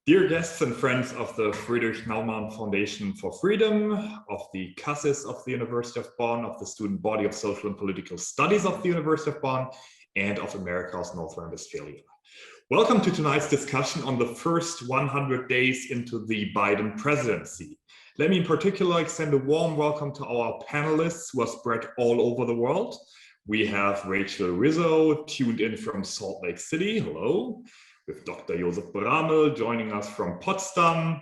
Dear guests and friends of the Friedrich Naumann Foundation for Freedom, of the CASSES of the University of Bonn, of the Student Body of Social and Political Studies of the University of Bonn, and of America's North Rhine-Westphalia. Welcome to tonight's discussion on the first 100 days into the Biden presidency. Let me in particular extend a warm welcome to our panelists who are spread all over the world. We have Rachel Rizzo tuned in from Salt Lake City. Hello. With Dr. Josef Braml joining us from Potsdam,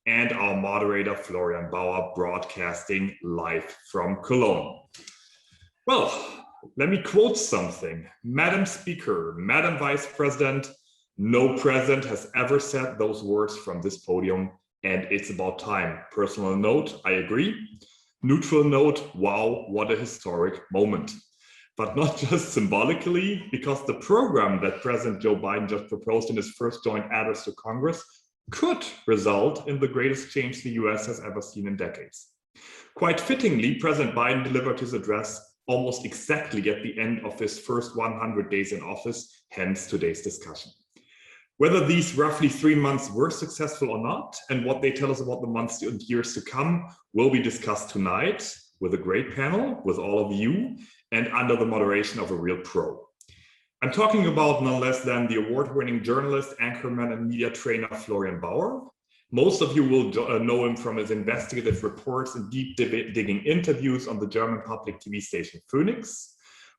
and our moderator Florian Bauer broadcasting live from Cologne. Well, let me quote something. Madam Speaker, Madam Vice President, no president has ever said those words from this podium, and it's about time. Personal note, I agree. Neutral note, wow, what a historic moment. But not just symbolically, because the program that President Joe Biden just proposed in his first joint address to Congress could result in the greatest change the US has ever seen in decades. Quite fittingly, President Biden delivered his address almost exactly at the end of his first 100 days in office, hence today's discussion. Whether these roughly 3 months were successful or not, and what they tell us about the months and years to come, will be discussed tonight with a great panel, with all of you, and under the moderation of a real pro. I'm talking about none less than the award-winning journalist, anchorman, and media trainer Florian Bauer. Most of you will know him from his investigative reports and deep digging interviews on the German public TV station Phoenix.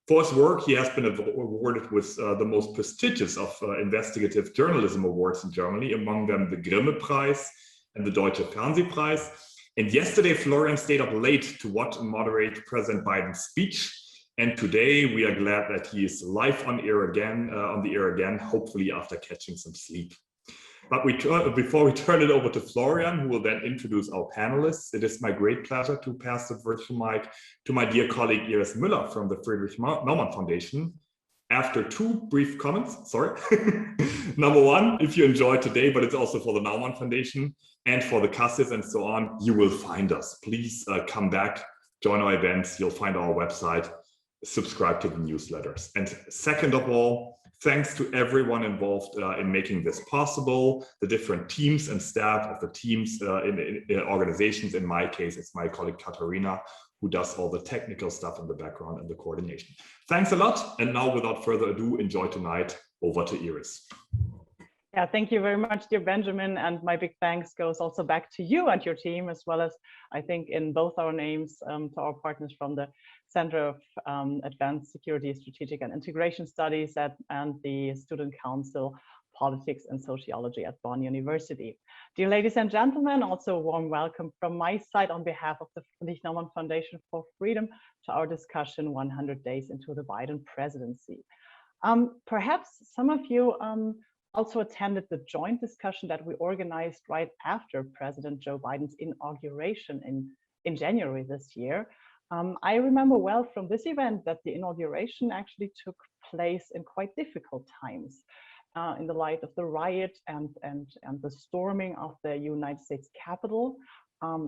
For his work, he has been awarded with the most prestigious of investigative journalism awards in Germany, among them the Grimme-Preis and the Deutsche Fernsehpreis. And yesterday, Florian stayed up late to watch and moderate President Biden's speech. And today we are glad that he is live on the air again, hopefully after catching some sleep. But before we turn it over to Florian, who will then introduce our panelists, it is my great pleasure to pass the virtual mic to my dear colleague Iris Müller from the Friedrich Naumann Foundation. After two brief comments, sorry. Number one, if you enjoyed today, but it's also for the Naumann Foundation and for the CASSES and so on, you will find us. Please come back, join our events, you'll find our website, subscribe to the newsletters. And second of all, thanks to everyone involved in making this possible, the different teams and staff of the teams in organizations. In my case, it's my colleague Katarina, who does all the technical stuff in the background and the coordination. Thanks a lot. And now, without further ado, enjoy tonight. Over to Iris. Yeah, thank you very much, dear Benjamin. And my big thanks goes also back to you and your team, as well as, I think, in both our names, to our partners from the Center of Advanced Security, Strategic and Integration Studies and the Student Council, Politics and Sociology at Bonn University. Dear ladies and gentlemen, also a warm welcome from my side on behalf of the Friedrich Naumann Foundation for Freedom to our discussion 100 days into the Biden presidency. Perhaps some of you also attended the joint discussion that we organized right after President Joe Biden's inauguration in January this year. I remember well from this event that the inauguration actually took place in quite difficult times in the light of the riot and the storming of the United States Capitol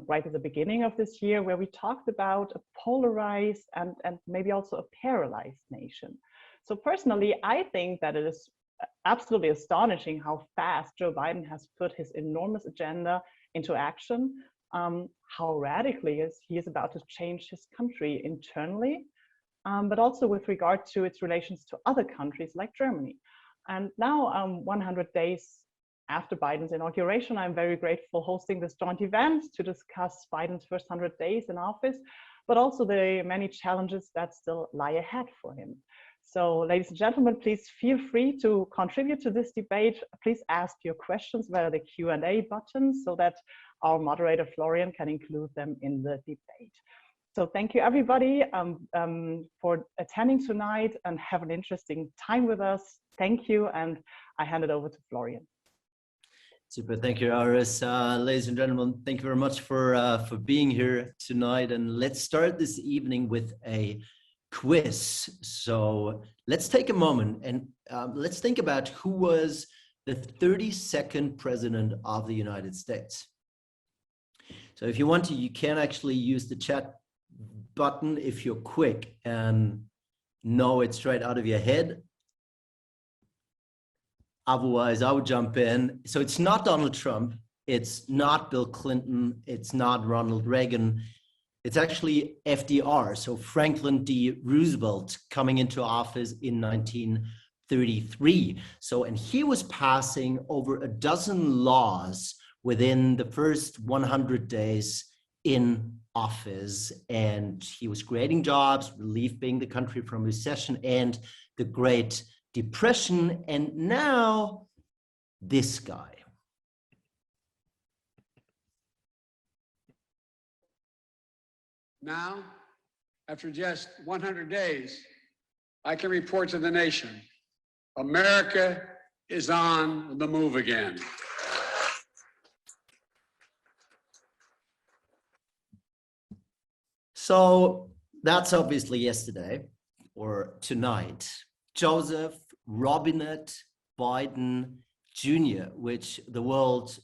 right at the beginning of this year, where we talked about a polarized and maybe also a paralyzed nation. So personally, I think that it is absolutely astonishing how fast Joe Biden has put his enormous agenda into action, how radically he is about to change his country internally, but also with regard to its relations to other countries like Germany. And now, 100 days after Biden's inauguration, I'm very grateful hosting this joint event to discuss Biden's first 100 days in office, but also the many challenges that still lie ahead for him. So, ladies and gentlemen, please feel free to contribute to this debate. Please ask your questions via the Q&A button so that our moderator, Florian, can include them in the debate. So thank you, everybody, for attending tonight and have an interesting time with us. Thank you, and I hand it over to Florian. Super, thank you, Iris. Ladies and gentlemen, thank you very much for being here tonight. And let's start this evening with a quiz. So let's take a moment and let's think about who was the 32nd president of the United States. So if you want to, you can actually use the chat button if you're quick and know it straight out of your head. Otherwise, I would jump in. So it's not Donald Trump. It's not Bill Clinton. It's not Ronald Reagan. It's actually FDR. So Franklin D. Roosevelt coming into office in 1933. So, and he was passing over a dozen laws within the first 100 days in office. And he was creating jobs, relieving the country from recession and the Great Depression. And now this guy. Now, after just 100 days, I can report to the nation, America is on the move again. So that's obviously yesterday or tonight. Joseph Robinette Biden Jr., which the world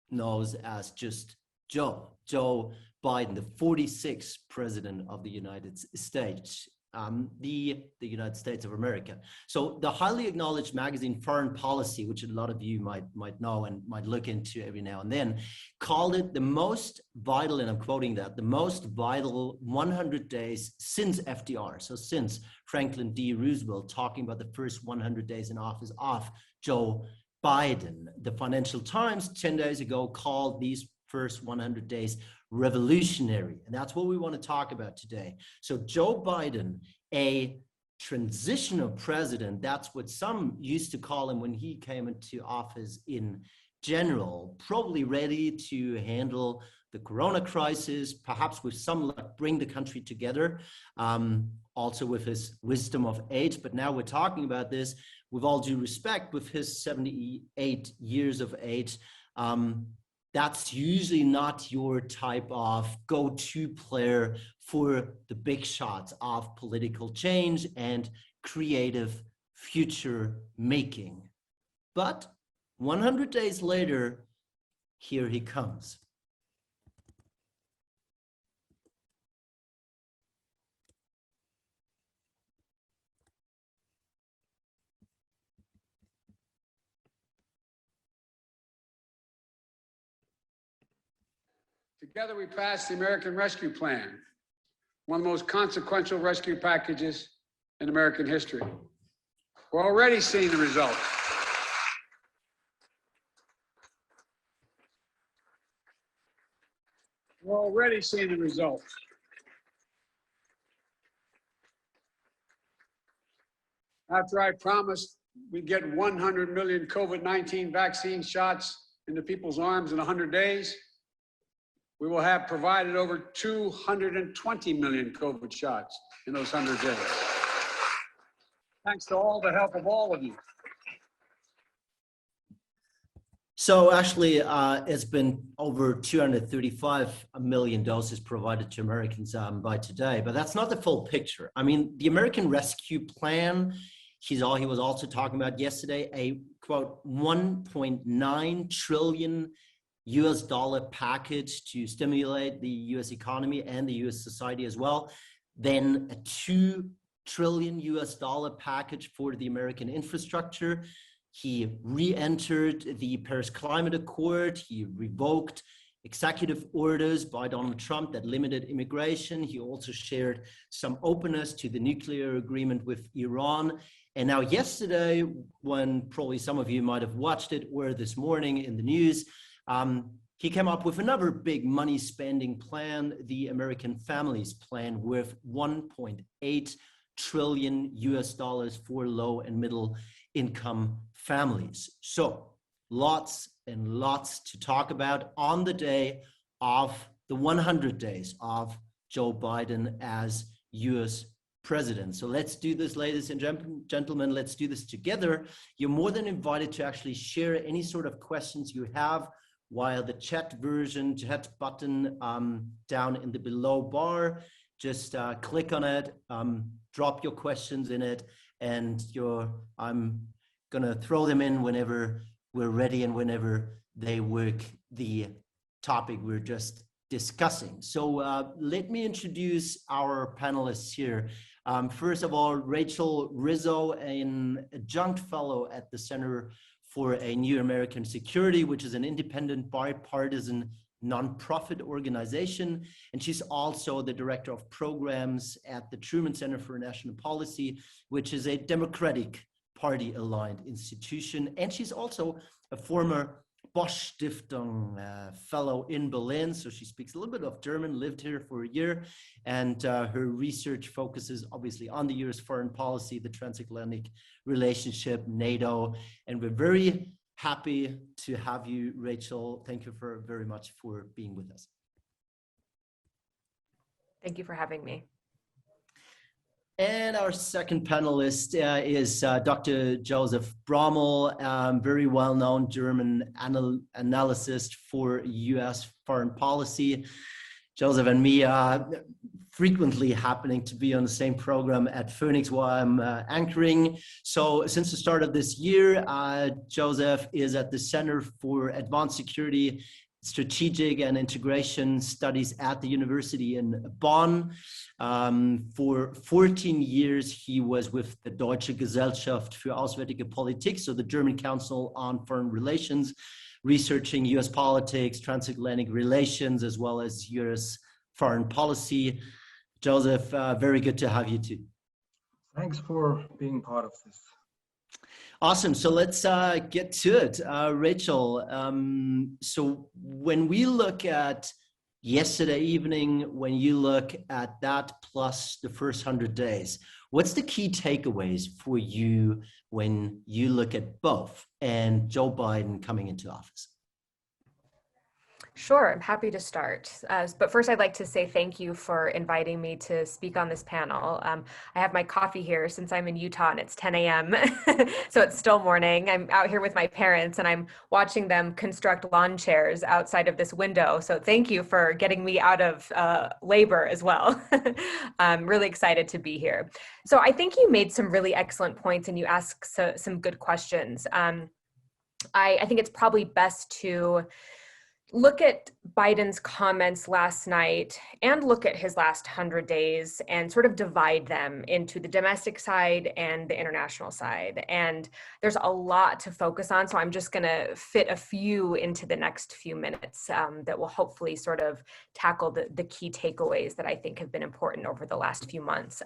knows as just Joe Biden, the 46th president of the United States, the United States of America. So the highly acknowledged magazine Foreign Policy, which a lot of you might know and might look into every now and then, called it the most vital, and I'm quoting that, the most vital 100 days since FDR, so since Franklin D. Roosevelt, talking about the first 100 days in office of Joe Biden. The Financial Times 10 days ago called these first 100 days revolutionary. And that's what we want to talk about today. So Joe Biden, a transitional president, that's what some used to call him when he came into office in general, probably ready to handle the corona crisis, perhaps with some luck, bring the country together, also with his wisdom of age. But now we're talking about this with all due respect, with his 78 years of age. That's usually not your type of go-to player for the big shots of political change and creative future making. But 100 days later, here he comes. Together we passed the American Rescue Plan, one of the most consequential rescue packages in American history. We're already seeing the results. We're already seeing the results. After I promised we'd get 100 million COVID-19 vaccine shots into people's arms in 100 days, we will have provided over 220 million COVID shots in those 100 days. Thanks to all the help of all of you. So actually, it's been over 235 million doses provided to Americans by today, but that's not the full picture. I mean, the American Rescue Plan, he was also talking about yesterday, a quote, 1.9 trillion US dollar package to stimulate the US economy and the US society as well. Then a 2 trillion US dollar package for the American infrastructure. He re-entered the Paris Climate Accord. He revoked executive orders by Donald Trump that limited immigration. He also shared some openness to the nuclear agreement with Iran. And now yesterday, when probably some of you might have watched it, or this morning in the news, he came up with another big money spending plan, the American Families Plan, with 1.8 trillion US dollars for low and middle income families. So lots and lots to talk about on the day of the 100 days of Joe Biden as US president. So let's do this, ladies and gentlemen, let's do this together. You're more than invited to actually share any sort of questions you have via the chat button down in the below bar. Just click on it, drop your questions in it, and I'm gonna throw them in whenever we're ready and whenever they work the topic we're just discussing. So let me introduce our panelists here. First of all, Rachel Rizzo, an adjunct fellow at the Center for a New American Security, which is an independent bipartisan nonprofit organization. And she's also the director of programs at the Truman Center for National Policy, which is a Democratic Party aligned institution. And she's also a former Bosch Stiftung fellow in Berlin. So she speaks a little bit of German, lived here for a year, and her research focuses obviously on the US foreign policy, the transatlantic relationship, NATO, and we're very happy to have you, Rachel. Thank you very much for being with us. Thank you for having me. And our second panelist is Dr. Josef Braml, very well-known German analyst for US foreign policy. Joseph and me are frequently happening to be on the same program at Phoenix while I'm anchoring. So since the start of this year, Joseph is at the Center for Advanced Security, Strategic and Integration Studies at the University in Bonn. For 14 years, he was with the Deutsche Gesellschaft für Auswärtige Politik, so the German Council on Foreign Relations, researching US politics, transatlantic relations, as well as US foreign policy. Joseph, very good to have you too. Thanks for being part of this. Awesome. So let's get to it. Rachel, so when we look at yesterday evening, when you look at that plus the first 100 days, what's the key takeaways for you when you look at both and Joe Biden coming into office? Sure, I'm happy to start. But first, I'd like to say thank you for inviting me to speak on this panel. I have my coffee here since I'm in Utah and it's 10 a.m. So it's still morning. I'm out here with my parents and I'm watching them construct lawn chairs outside of this window. So thank you for getting me out of labor as well. I'm really excited to be here. So I think you made some really excellent points and you asked some good questions. I think it's probably best to look at Biden's comments last night and look at his last 100 days and sort of divide them into the domestic side and the international side. And there's a lot to focus on, so I'm just going to fit a few into the next few minutes that will hopefully sort of tackle the key takeaways that I think have been important over the last few months.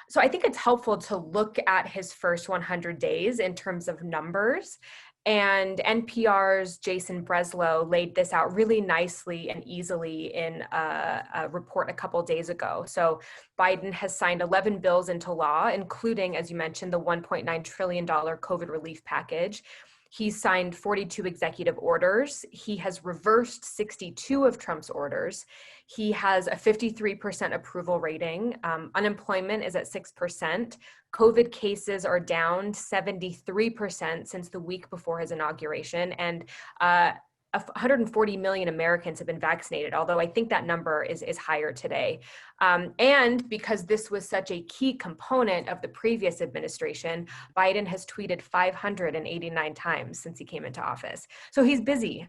So I think it's helpful to look at his first 100 days in terms of numbers. And NPR's Jason Breslow laid this out really nicely and easily in a report a couple of days ago. So Biden has signed 11 bills into law, including, as you mentioned, the $1.9 trillion COVID relief package. He's signed 42 executive orders. He has reversed 62 of Trump's orders. He has a 53% approval rating. Unemployment is at 6%. COVID cases are down 73% since the week before his inauguration. And 140 million Americans have been vaccinated, although I think that number is higher today. And because this was such a key component of the previous administration, Biden has tweeted 589 times since he came into office. So he's busy.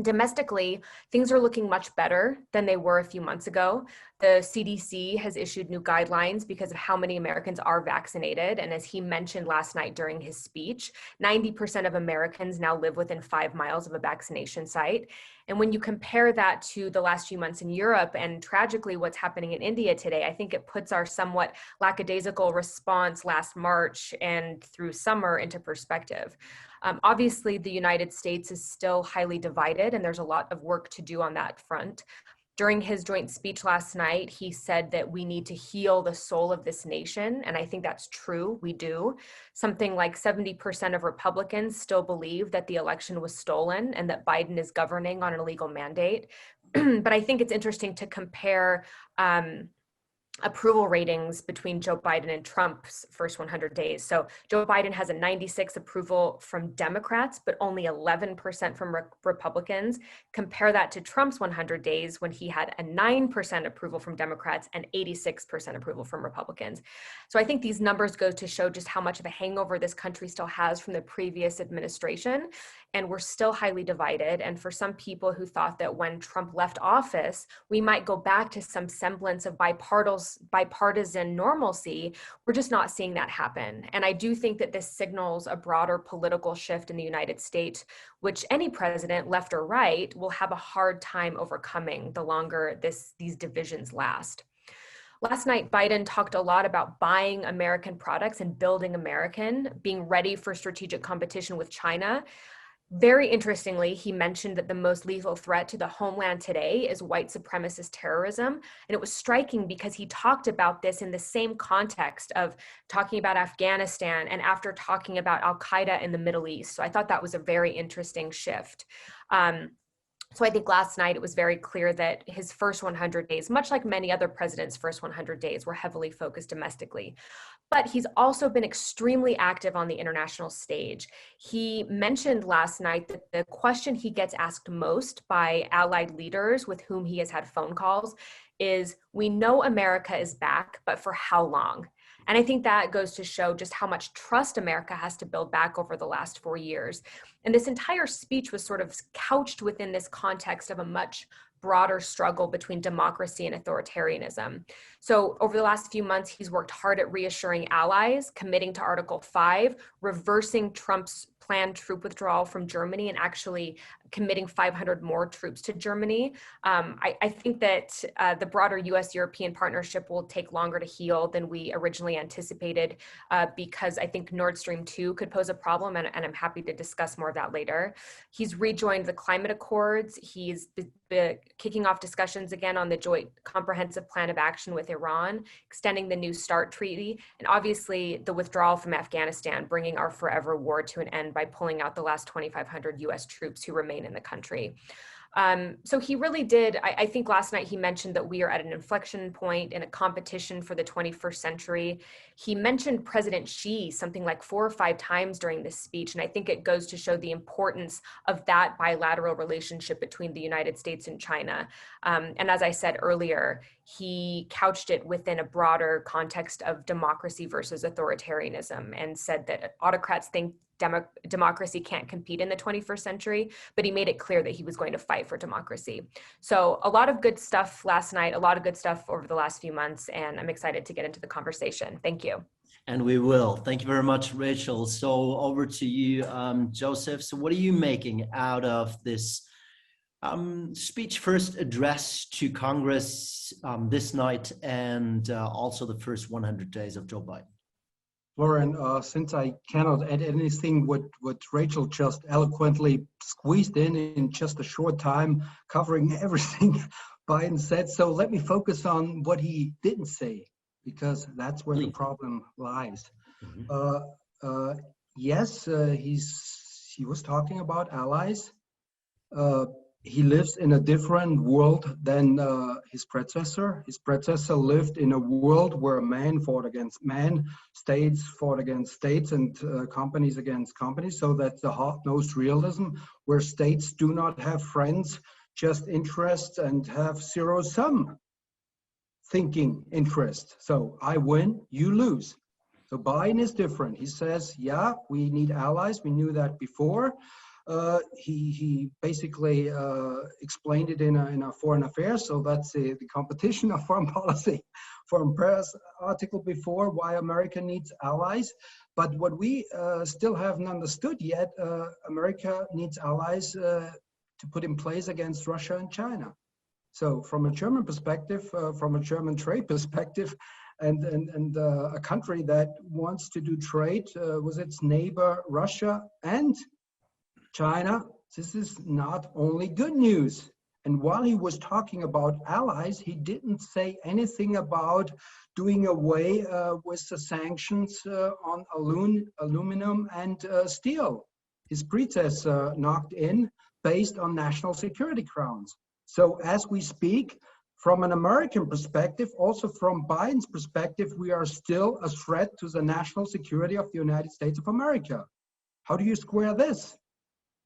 Domestically, things are looking much better than they were a few months ago. The CDC has issued new guidelines because of how many Americans are vaccinated. And as he mentioned last night during his speech, 90% of Americans now live within 5 miles of a vaccination site. And when you compare that to the last few months in Europe and tragically what's happening in India today, I think it puts our somewhat lackadaisical response last March and through summer into perspective. Obviously, the United States is still highly divided, and there's a lot of work to do on that front. During his joint speech last night, he said that we need to heal the soul of this nation, and I think that's true, we do. Something like 70% of Republicans still believe that the election was stolen and that Biden is governing on an illegal mandate. But I think it's interesting to compare approval ratings between Joe Biden and Trump's first 100 days. So Joe Biden has a 96 approval from Democrats, but only 11% from Republicans. Compare that to Trump's 100 days when he had a 9% approval from Democrats and 86% approval from Republicans. So I think these numbers go to show just how much of a hangover this country still has from the previous administration. and we're still highly divided. And for some people who thought that when Trump left office, we might go back to some semblance of bipartisan normalcy, we're just not seeing that happen. And I do think that this signals a broader political shift in the United States, which any president, left or right, will have a hard time overcoming the longer these divisions last. Last night, Biden talked a lot about buying American products and building American, being ready for strategic competition with China. Very interestingly, he mentioned that the most lethal threat to the homeland today is white supremacist terrorism. And it was striking because he talked about this in the same context of talking about Afghanistan and after talking about Al-Qaeda in the Middle East. So I thought that was a very interesting shift. So I think last night it was very clear that his first 100 days, much like many other presidents' first 100 days, were heavily focused domestically. But he's also been extremely active on the international stage. He mentioned last night that the question he gets asked most by allied leaders with whom he has had phone calls is, we know America is back, but for how long? And I think that goes to show just how much trust America has to build back over the last 4 years. And this entire speech was sort of couched within this context of a much broader struggle between democracy and authoritarianism. So over the last few months, he's worked hard at reassuring allies, committing to Article 5, reversing Trump's planned troop withdrawal from Germany and actually committing 500 more troops to Germany. I think that the broader US-European partnership will take longer to heal than we originally anticipated because I think Nord Stream 2 could pose a problem, and I'm happy to discuss more of that later. He's rejoined the climate accords. He's kicking off discussions again on the Joint Comprehensive Plan of Action with Iran, extending the New START treaty, and obviously the withdrawal from Afghanistan, bringing our forever war to an end by pulling out the last 2,500 US troops who remain in the country. So he really did, I think last night he mentioned that we are at an inflection point in a competition for the 21st century. He mentioned President Xi something like 4 or 5 times during this speech, and I think it goes to show the importance of that bilateral relationship between the United States and China. And as I said earlier, he couched it within a broader context of democracy versus authoritarianism and said that autocrats think democracy can't compete in the 21st century, but he made it clear that he was going to fight for democracy. So a lot of good stuff last night, a lot of good stuff over the last few months, and I'm excited to get into the conversation. Thank you. And we will. Thank you very much, Rachel. So over to you, Joseph. So what are you making out of this speech first addressed to Congress this night and also the first 100 days of Joe Biden? Florian, since I cannot add anything what Rachel just eloquently squeezed in just a short time, covering everything Biden said, so let me focus on what he didn't say, because that's where the problem lies. Yes, he was talking about allies. He lives in a different world than his predecessor. His predecessor lived in a world where man fought against man, states fought against states, and companies against companies. So that's the hard-nosed realism, where states do not have friends, just interests, and have zero-sum thinking interest. So I win, you lose. So Biden is different. He says, yeah, we need allies. We knew that before. He basically explained it in a foreign affairs, so that's the competition of foreign policy, foreign press article before, why America needs allies. But what we still haven't understood yet, America needs allies to put in place against Russia and China. So from a German perspective, from a German trade perspective, and a country that wants to do trade with its neighbor Russia and China, this is not only good news. And while he was talking about allies, he didn't say anything about doing away with the sanctions on aluminum and steel. His predecessor knocked in based on national security grounds. So as we speak, from an American perspective, also from Biden's perspective, we are still a threat to the national security of the United States of America. How do you square this?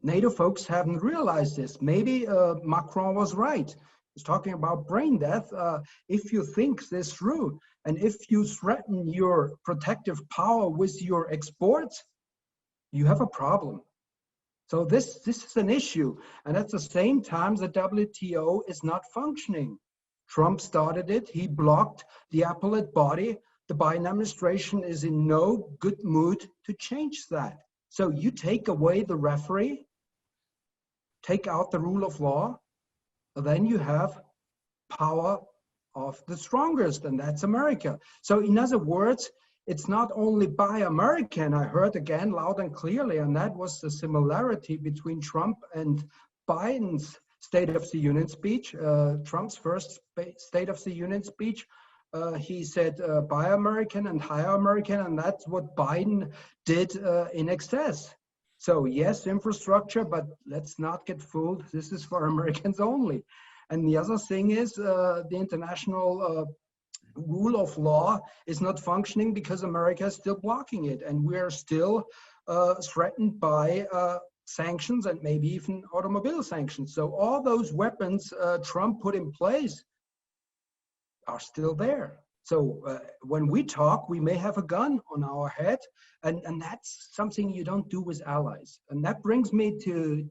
NATO folks haven't realized this. Maybe Macron was right. He's talking about brain death. If you think this through, and if you threaten your protective power with your exports, you have a problem. So this is an issue. And at the same time, the WTO is not functioning. Trump started it. He blocked the appellate body. The Biden administration is in no good mood to change that. So you take away the referee, take out the rule of law, then you have power of the strongest, and that's America. So in other words, it's not only buy American. I heard again loud and clearly, and that was the similarity between Trump and Biden's State of the Union speech. Trump's first State of the Union speech, he said buy American and hire American, and that's what Biden did in excess. So yes, infrastructure, but let's not get fooled. This is for Americans only. And the other thing is the international rule of law is not functioning because America is still blocking it. And we are still threatened by sanctions and maybe even automobile sanctions. So all those weapons Trump put in place are still there. So when we talk, we may have a gun on our head, and that's something you don't do with allies. And that brings me to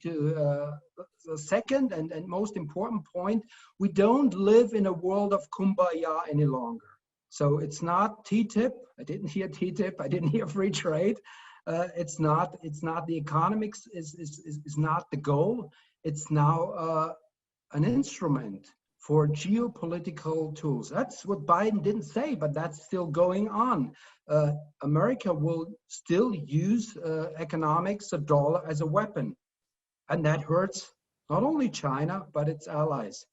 the second and most important point. We don't live in a world of kumbaya any longer. So it's not TTIP. I didn't hear TTIP. I didn't hear free trade. It's not the economics is not the goal. It's now an instrument for geopolitical tools. That's what Biden didn't say, but that's still going on. America will still use economics, the dollar, as a weapon. And that hurts not only China, but its allies.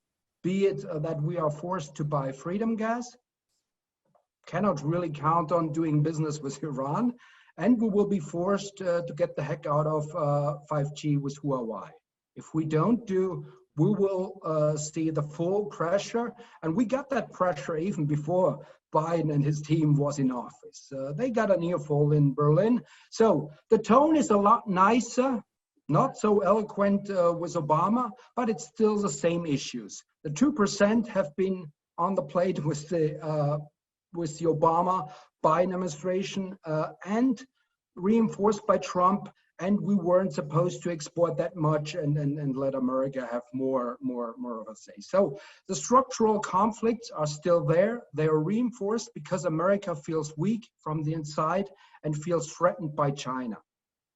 Be it that we are forced to buy freedom gas, cannot really count on doing business with Iran, and we will be forced to get the heck out of 5G with Huawei. If we don't do, we will see the full pressure, and we got that pressure even before Biden and his team was in office. They got an earful in Berlin. So the tone is a lot nicer, not so eloquent with Obama, but it's still the same issues. The 2% have been on the plate with the Obama-Biden administration and reinforced by Trump. And we weren't supposed to export that much and let America have more of a say. So the structural conflicts are still there. They are reinforced because America feels weak from the inside and feels threatened by China.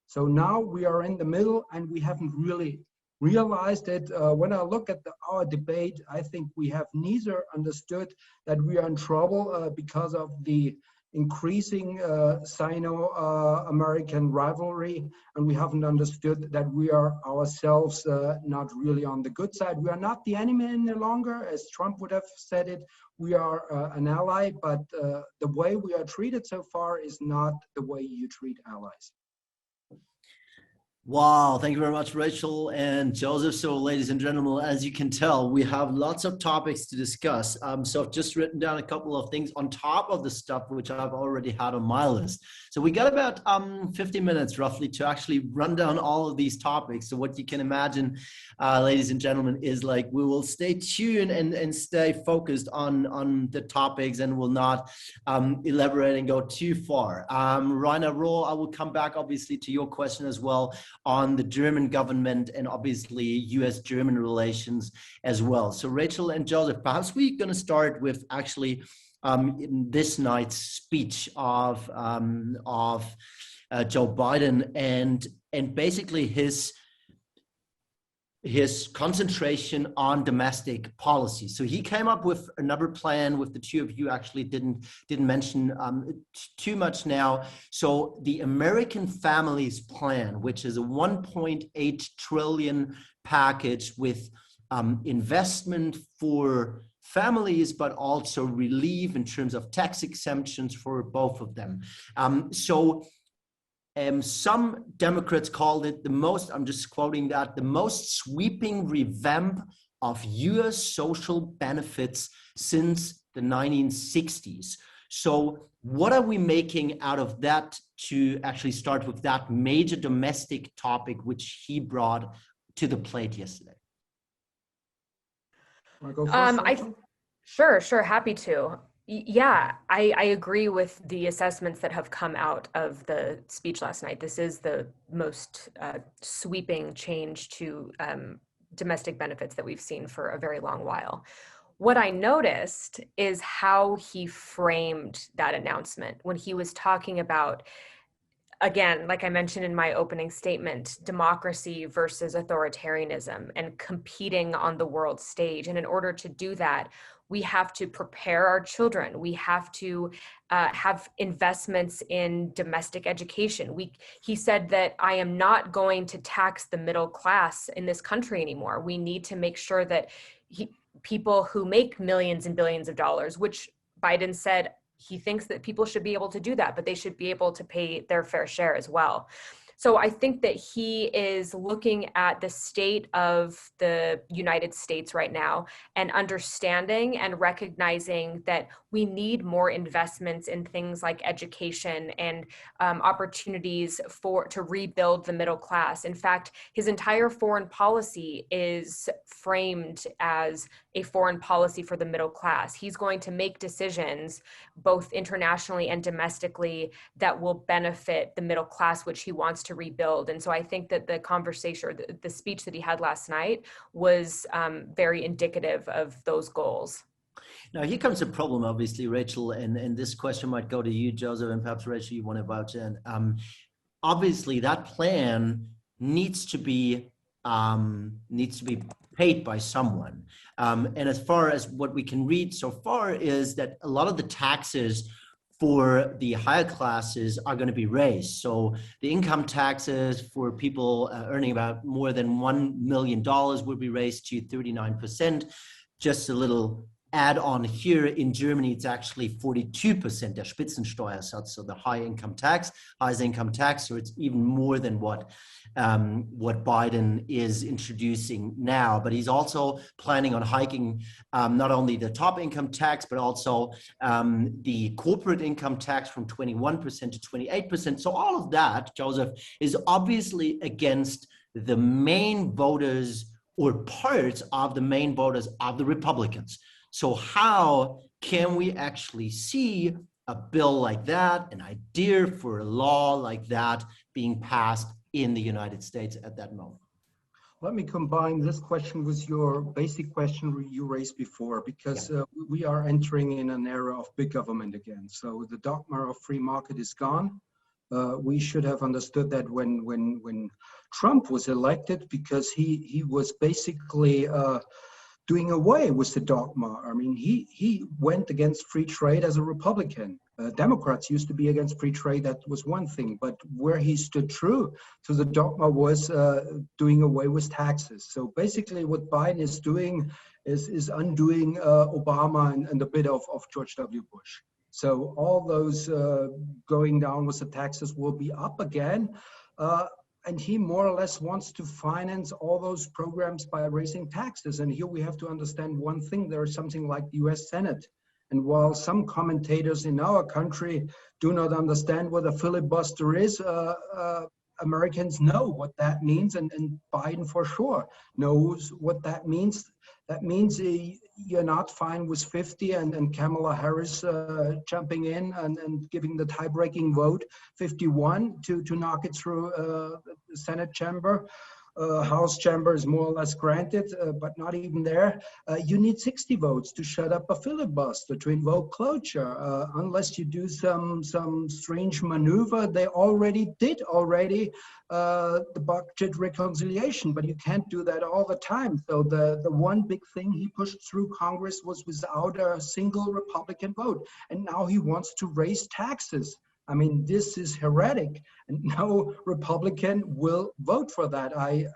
So now we are in the middle and we haven't really realized it. When I look at our debate, I think we have neither understood that we are in trouble because of the increasing Sino-American rivalry, and we haven't understood that we are ourselves not really on the good side. We are not the enemy any longer, as Trump would have said it. We are an ally, but the way we are treated so far is not the way you treat allies. Wow, thank you very much, Rachel and Joseph. So, ladies and gentlemen, as you can tell, we have lots of topics to discuss. So I've just written down a couple of things on top of the stuff which I've already had on my list. So we got about 50 minutes roughly to actually run down all of these topics. So what you can imagine, ladies and gentlemen, is like we will stay tuned and stay focused on the topics and will not elaborate and go too far. Rainer Rohl, I will come back obviously to your question as well on the German government and obviously US-German relations as well. So Rachel and Joseph, perhaps we're going to start with actually in this night's speech of Joe Biden and basically his concentration on domestic policy. So he came up with another plan, with the two of you actually didn't mention too much now. So the American Families Plan, which is a 1.8 trillion package with investment for families, but also relief in terms of tax exemptions for both of them. Some Democrats called it the most, I'm just quoting that, the most sweeping revamp of US social benefits since the 1960s. So what are we making out of that to actually start with that major domestic topic which he brought to the plate yesterday? Want to go first, Sure, happy to. Yeah, I agree with the assessments that have come out of the speech last night. This is the most sweeping change to domestic benefits that we've seen for a very long while. What I noticed is how he framed that announcement when he was talking about, again, like I mentioned in my opening statement, democracy versus authoritarianism and competing on the world stage. And in order to do that, we have to prepare our children. We have to have investments in domestic education. He said that I am not going to tax the middle class in this country anymore. We need to make sure that people who make millions and billions of dollars, which Biden said he thinks that people should be able to do that, but they should be able to pay their fair share as well. So I think that he is looking at the state of the United States right now and understanding and recognizing that we need more investments in things like education and opportunities to rebuild the middle class. In fact, his entire foreign policy is framed as a foreign policy for the middle class. He's going to make decisions both internationally and domestically that will benefit the middle class, which he wants to rebuild. And so I think that the conversation, or the speech that he had last night was very indicative of those goals. Now, here comes a problem, obviously, Rachel, and this question might go to you, Joseph, and perhaps, Rachel, you want to vouch in. Obviously, that plan needs to be paid by someone. And as far as what we can read so far is that a lot of the taxes for the higher classes are going to be raised. So the income taxes for people earning about more than $1 million will be raised to 39%. Just a little add on here, in Germany, it's actually 42%, der Spitzensteuersatz, so the highest income tax, so it's even more than what Biden is introducing now. But he's also planning on hiking not only the top income tax, but also the corporate income tax from 21% to 28%. So all of that, Joseph, is obviously against the main voters or parts of the main voters of the Republicans. So how can we actually see a bill like that, an idea for a law like that being passed in the United States at that moment? Let me combine this question with your basic question you raised before, because we are entering in an era of big government again. So the dogma of free market is gone. We should have understood that when Trump was elected, because he was basically doing away with the dogma. I mean, he went against free trade as a Republican. Democrats used to be against free trade. That was one thing. But where he stood true to the dogma was doing away with taxes. So basically what Biden is doing is undoing Obama and a bit of George W. Bush. So all those going down with the taxes will be up again. And he more or less wants to finance all those programs by raising taxes. And here we have to understand one thing. There is something like the US Senate. And while some commentators in our country do not understand what a filibuster is, Americans know what that means. And Biden for sure knows what that means. That means you're not fine with 50 and Kamala Harris jumping in and giving the tie-breaking vote, 51 to knock it through the Senate chamber. House chamber is more or less granted, but not even there. You need 60 votes to shut up a filibuster, to invoke cloture, unless you do some strange maneuver. They did the budget reconciliation, but you can't do that all the time. So the one big thing he pushed through Congress was without a single Republican vote. And now he wants to raise taxes. I mean, this is heretic, and no Republican will vote for that. I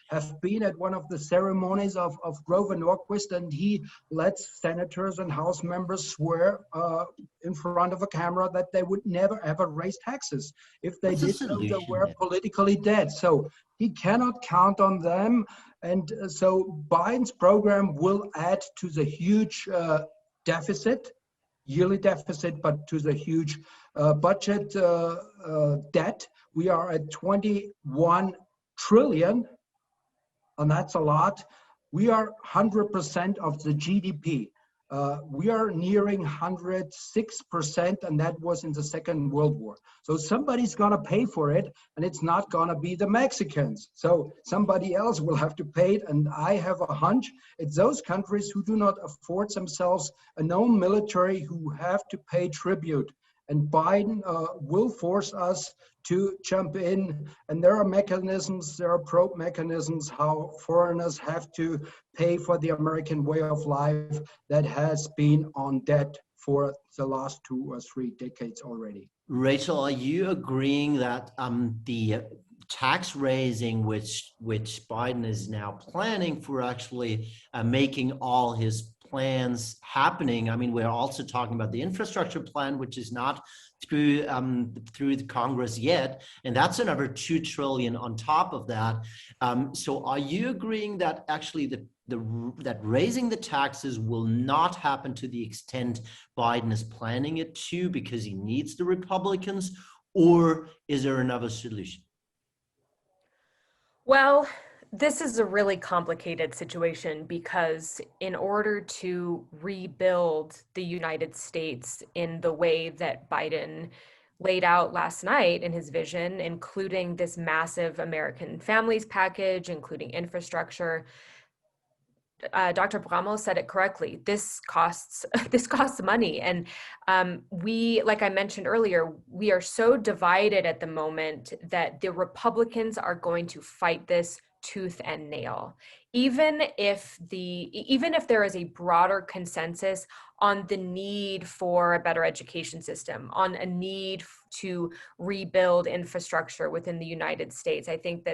have been at one of the ceremonies of Grover Norquist, and he lets senators and House members swear in front of a camera that they would never, ever raise taxes. If they did so, they were politically dead. So he cannot count on them. And so Biden's program will add to the huge deficit, yearly deficit, but to the huge budget debt. We are at 21 trillion, and that's a lot. We are 100% of the GDP. We are nearing 106%, and that was in the Second World War. So somebody's going to pay for it, and it's not going to be the Mexicans. So somebody else will have to pay it, and I have a hunch it's those countries who do not afford themselves a known military who have to pay tribute. And Biden will force us to jump in. And there are mechanisms, there are probe mechanisms how foreigners have to pay for the American way of life that has been on debt for the last 2 or 3 decades already. Rachel, are you agreeing that the tax raising which Biden is now planning for actually making all his plans happening? I mean, we're also talking about the infrastructure plan, which is not through the Congress yet, and that's another $2 trillion on top of that. So, are you agreeing that actually that raising the taxes will not happen to the extent Biden is planning it to because he needs the Republicans, or is there another solution? Well, this is a really complicated situation because in order to rebuild the United States in the way that Biden laid out last night in his vision, including this massive American families package, including infrastructure, Dr. Braml said it correctly. This costs money, and we, like I mentioned earlier, we are so divided at the moment that the Republicans are going to fight this tooth and nail, even if there is a broader consensus on the need for a better education system, on a need to rebuild infrastructure within the United States. I think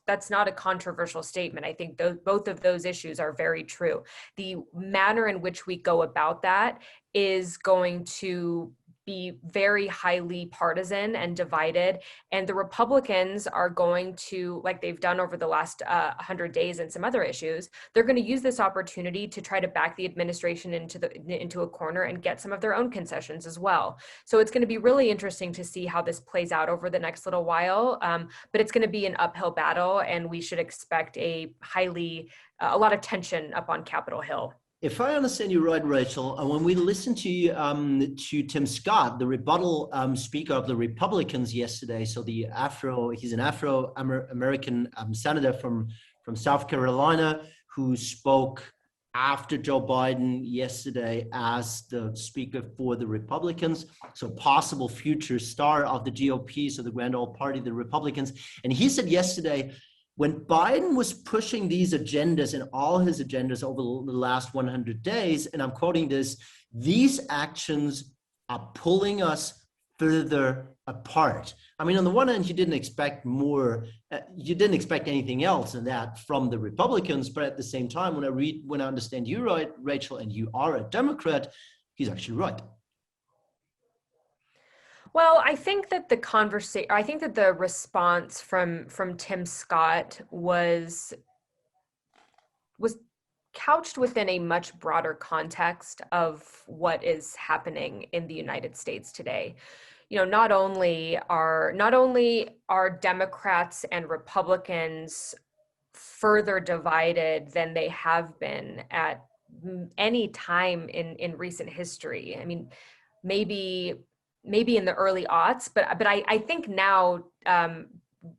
that's not a controversial statement. I think both of those issues are very true. The manner in which we go about that is going to be very highly partisan and divided, and the Republicans are going to, like they've done over the last 100 days and some other issues, they're going to use this opportunity to try to back the administration into a corner and get some of their own concessions as well. So it's going to be really interesting to see how this plays out over the next little while, but it's going to be an uphill battle, and we should expect a lot of tension up on Capitol Hill. If I understand you right, Rachel, when we listened to Tim Scott, the rebuttal speaker of the Republicans yesterday, so he's an Afro-American senator from South Carolina who spoke after Joe Biden yesterday as the speaker for the Republicans, so possible future star of the GOP, so the grand old party, the Republicans. And he said yesterday, when Biden was pushing these agendas and all his agendas over the last 100 days, and I'm quoting this, these actions are pulling us further apart. I mean, on the one hand, you didn't expect anything else than that from the Republicans, but at the same time, when I understand you right, Rachel, and you are a Democrat, he's actually right. Well, I think that the response from Tim Scott was couched within a much broader context of what is happening in the United States today. You know, not only are Democrats and Republicans further divided than they have been at any time in recent history. I mean, maybe in the early aughts, but I think now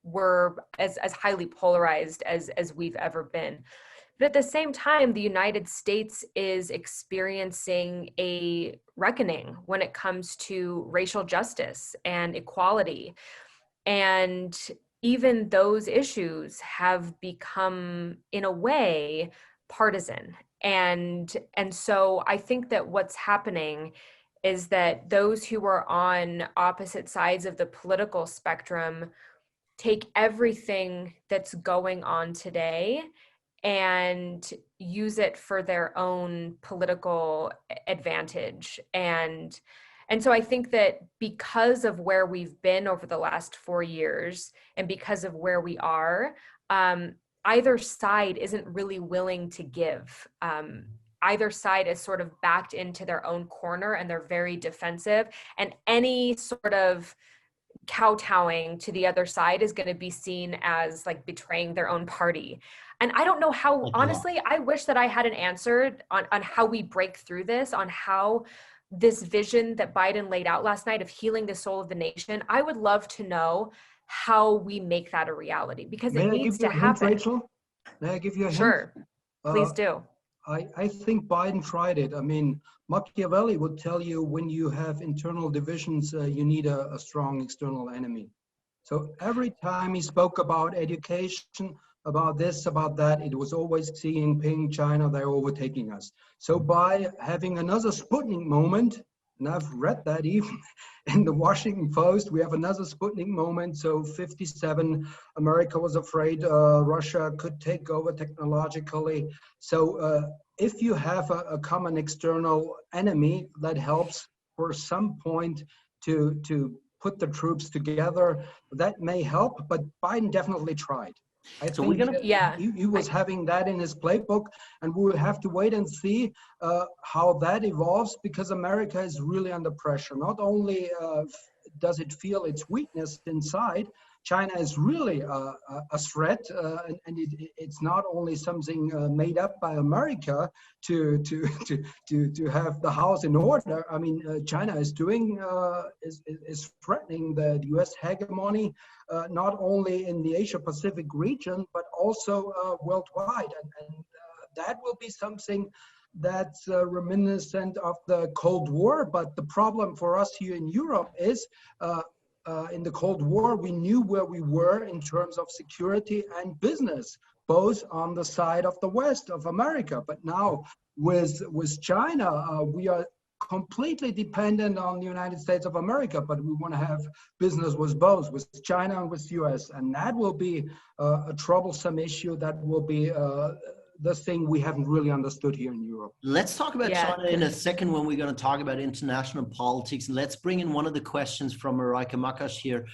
we're as highly polarized as we've ever been. But at the same time, the United States is experiencing a reckoning when it comes to racial justice and equality. And even those issues have become, in a way, partisan. And so I think that what's happening is that those who are on opposite sides of the political spectrum take everything that's going on today and use it for their own political advantage. And so I think that because of where we've been over the last 4 years and because of where we are, either side isn't really willing to give. Either side is sort of backed into their own corner and they're very defensive, and any sort of kowtowing to the other side is going to be seen as like betraying their own party. And I don't know how, honestly, I wish that I had an answer on how we break through this, on how this vision that Biden laid out last night of healing the soul of the nation. I would love to know how we make that a reality, because it needs to happen. Rachel? May I give you a hint? Sure, please do. I think Biden tried it. I mean, Machiavelli would tell you when you have internal divisions, you need a strong external enemy. So every time he spoke about education, about this, about that, it was always Xi Jinping, China, they're overtaking us. So by having another Sputnik moment, and I've read that even in the Washington Post, we have another Sputnik moment. So 57, America was afraid Russia could take over technologically. So if you have a common external enemy, that helps for some point to put the troops together. That may help, but Biden definitely tried. I think he was having that in his playbook, and we will have to wait and see how that evolves, because America is really under pressure. Not only does it feel its weakness inside, China is really a threat, and it's not only something made up by America to have the house in order. I mean, China is doing is threatening the US hegemony, not only in the Asia-Pacific region, but also worldwide, and that will be something that's reminiscent of the Cold War. But the problem for us here in Europe is in the Cold War, we knew where we were in terms of security and business, both on the side of the West, of America. But now with China, we are completely dependent on the United States of America, but we want to have business with both, with China and with US. And that will be a troublesome issue. That will be the thing we haven't really understood here in Europe. Let's talk about China in a second when we're going to talk about international politics. And let's bring in one of the questions from Marijke Makash here,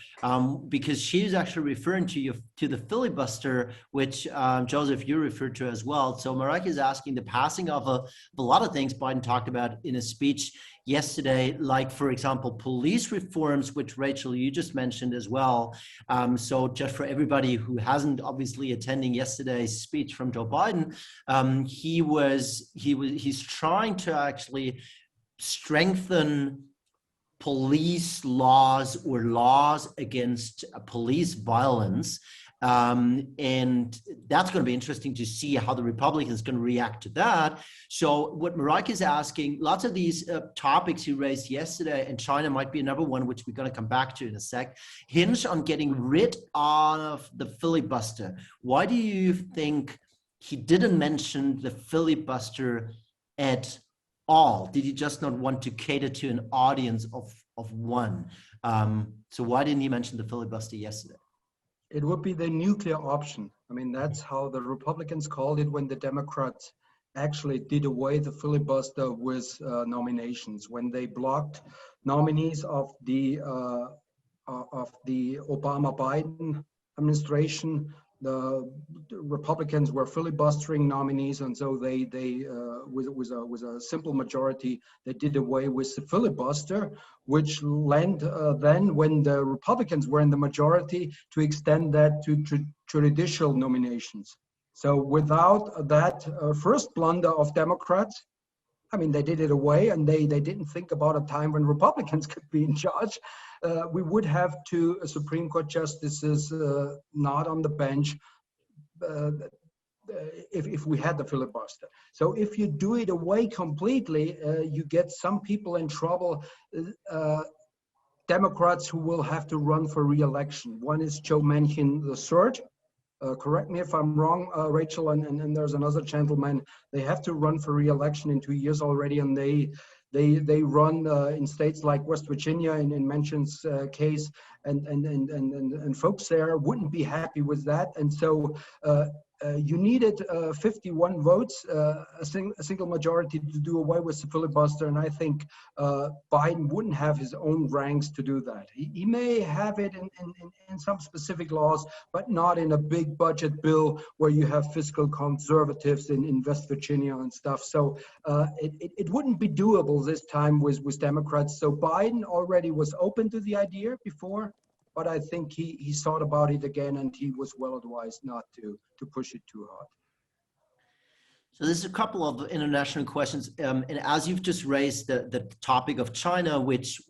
because she's actually referring to the filibuster, which Joseph, you referred to as well. So Marijke is asking the passing of a lot of things Biden talked about in a speech yesterday, like, for example, police reforms, which Rachel, you just mentioned as well. So just for everybody who hasn't obviously attending yesterday's speech from Joe Biden, he's trying to actually strengthen police laws or laws against police violence. And that's going to be interesting to see how the Republicans going to react to that. So what Marijke is asking, lots of these topics he raised yesterday, and China might be another one, which we're going to come back to in a sec, hinge on getting rid of the filibuster. Why do you think he didn't mention the filibuster at all? Did he just not want to cater to an audience of one? So why didn't he mention the filibuster yesterday? It would be the nuclear option. I mean, that's how the Republicans called it when the Democrats actually did away the filibuster with nominations, when they blocked nominees of the Obama-Biden administration. The Republicans were filibustering nominees, and so they with a simple majority, they did away with the filibuster, which lent then, when the Republicans were in the majority, to extend that to judicial nominations. So without that first blunder of Democrats, I mean, they did it away, and they didn't think about a time when Republicans could be in charge. We would have two Supreme Court justices not on the bench if we had the filibuster. So if you do it away completely, you get some people in trouble, Democrats who will have to run for re-election. One is Joe Manchin III. Correct me if I'm wrong, Rachel, and there's another gentleman. They have to run for re-election in 2 years already, and they run in states like West Virginia in Manchin's case, and folks there wouldn't be happy with that, and so you needed 51 votes, a single majority to do away with the filibuster, and I think Biden wouldn't have his own ranks to do that. He may have it in some specific laws, but not in a big budget bill where you have fiscal conservatives in West Virginia and stuff. So it wouldn't be doable this time with Democrats. So Biden already was open to the idea before. but I think he thought about it again, and he was well advised not to push it too hard. So there's a couple of international questions, and as you've just raised the topic of China, which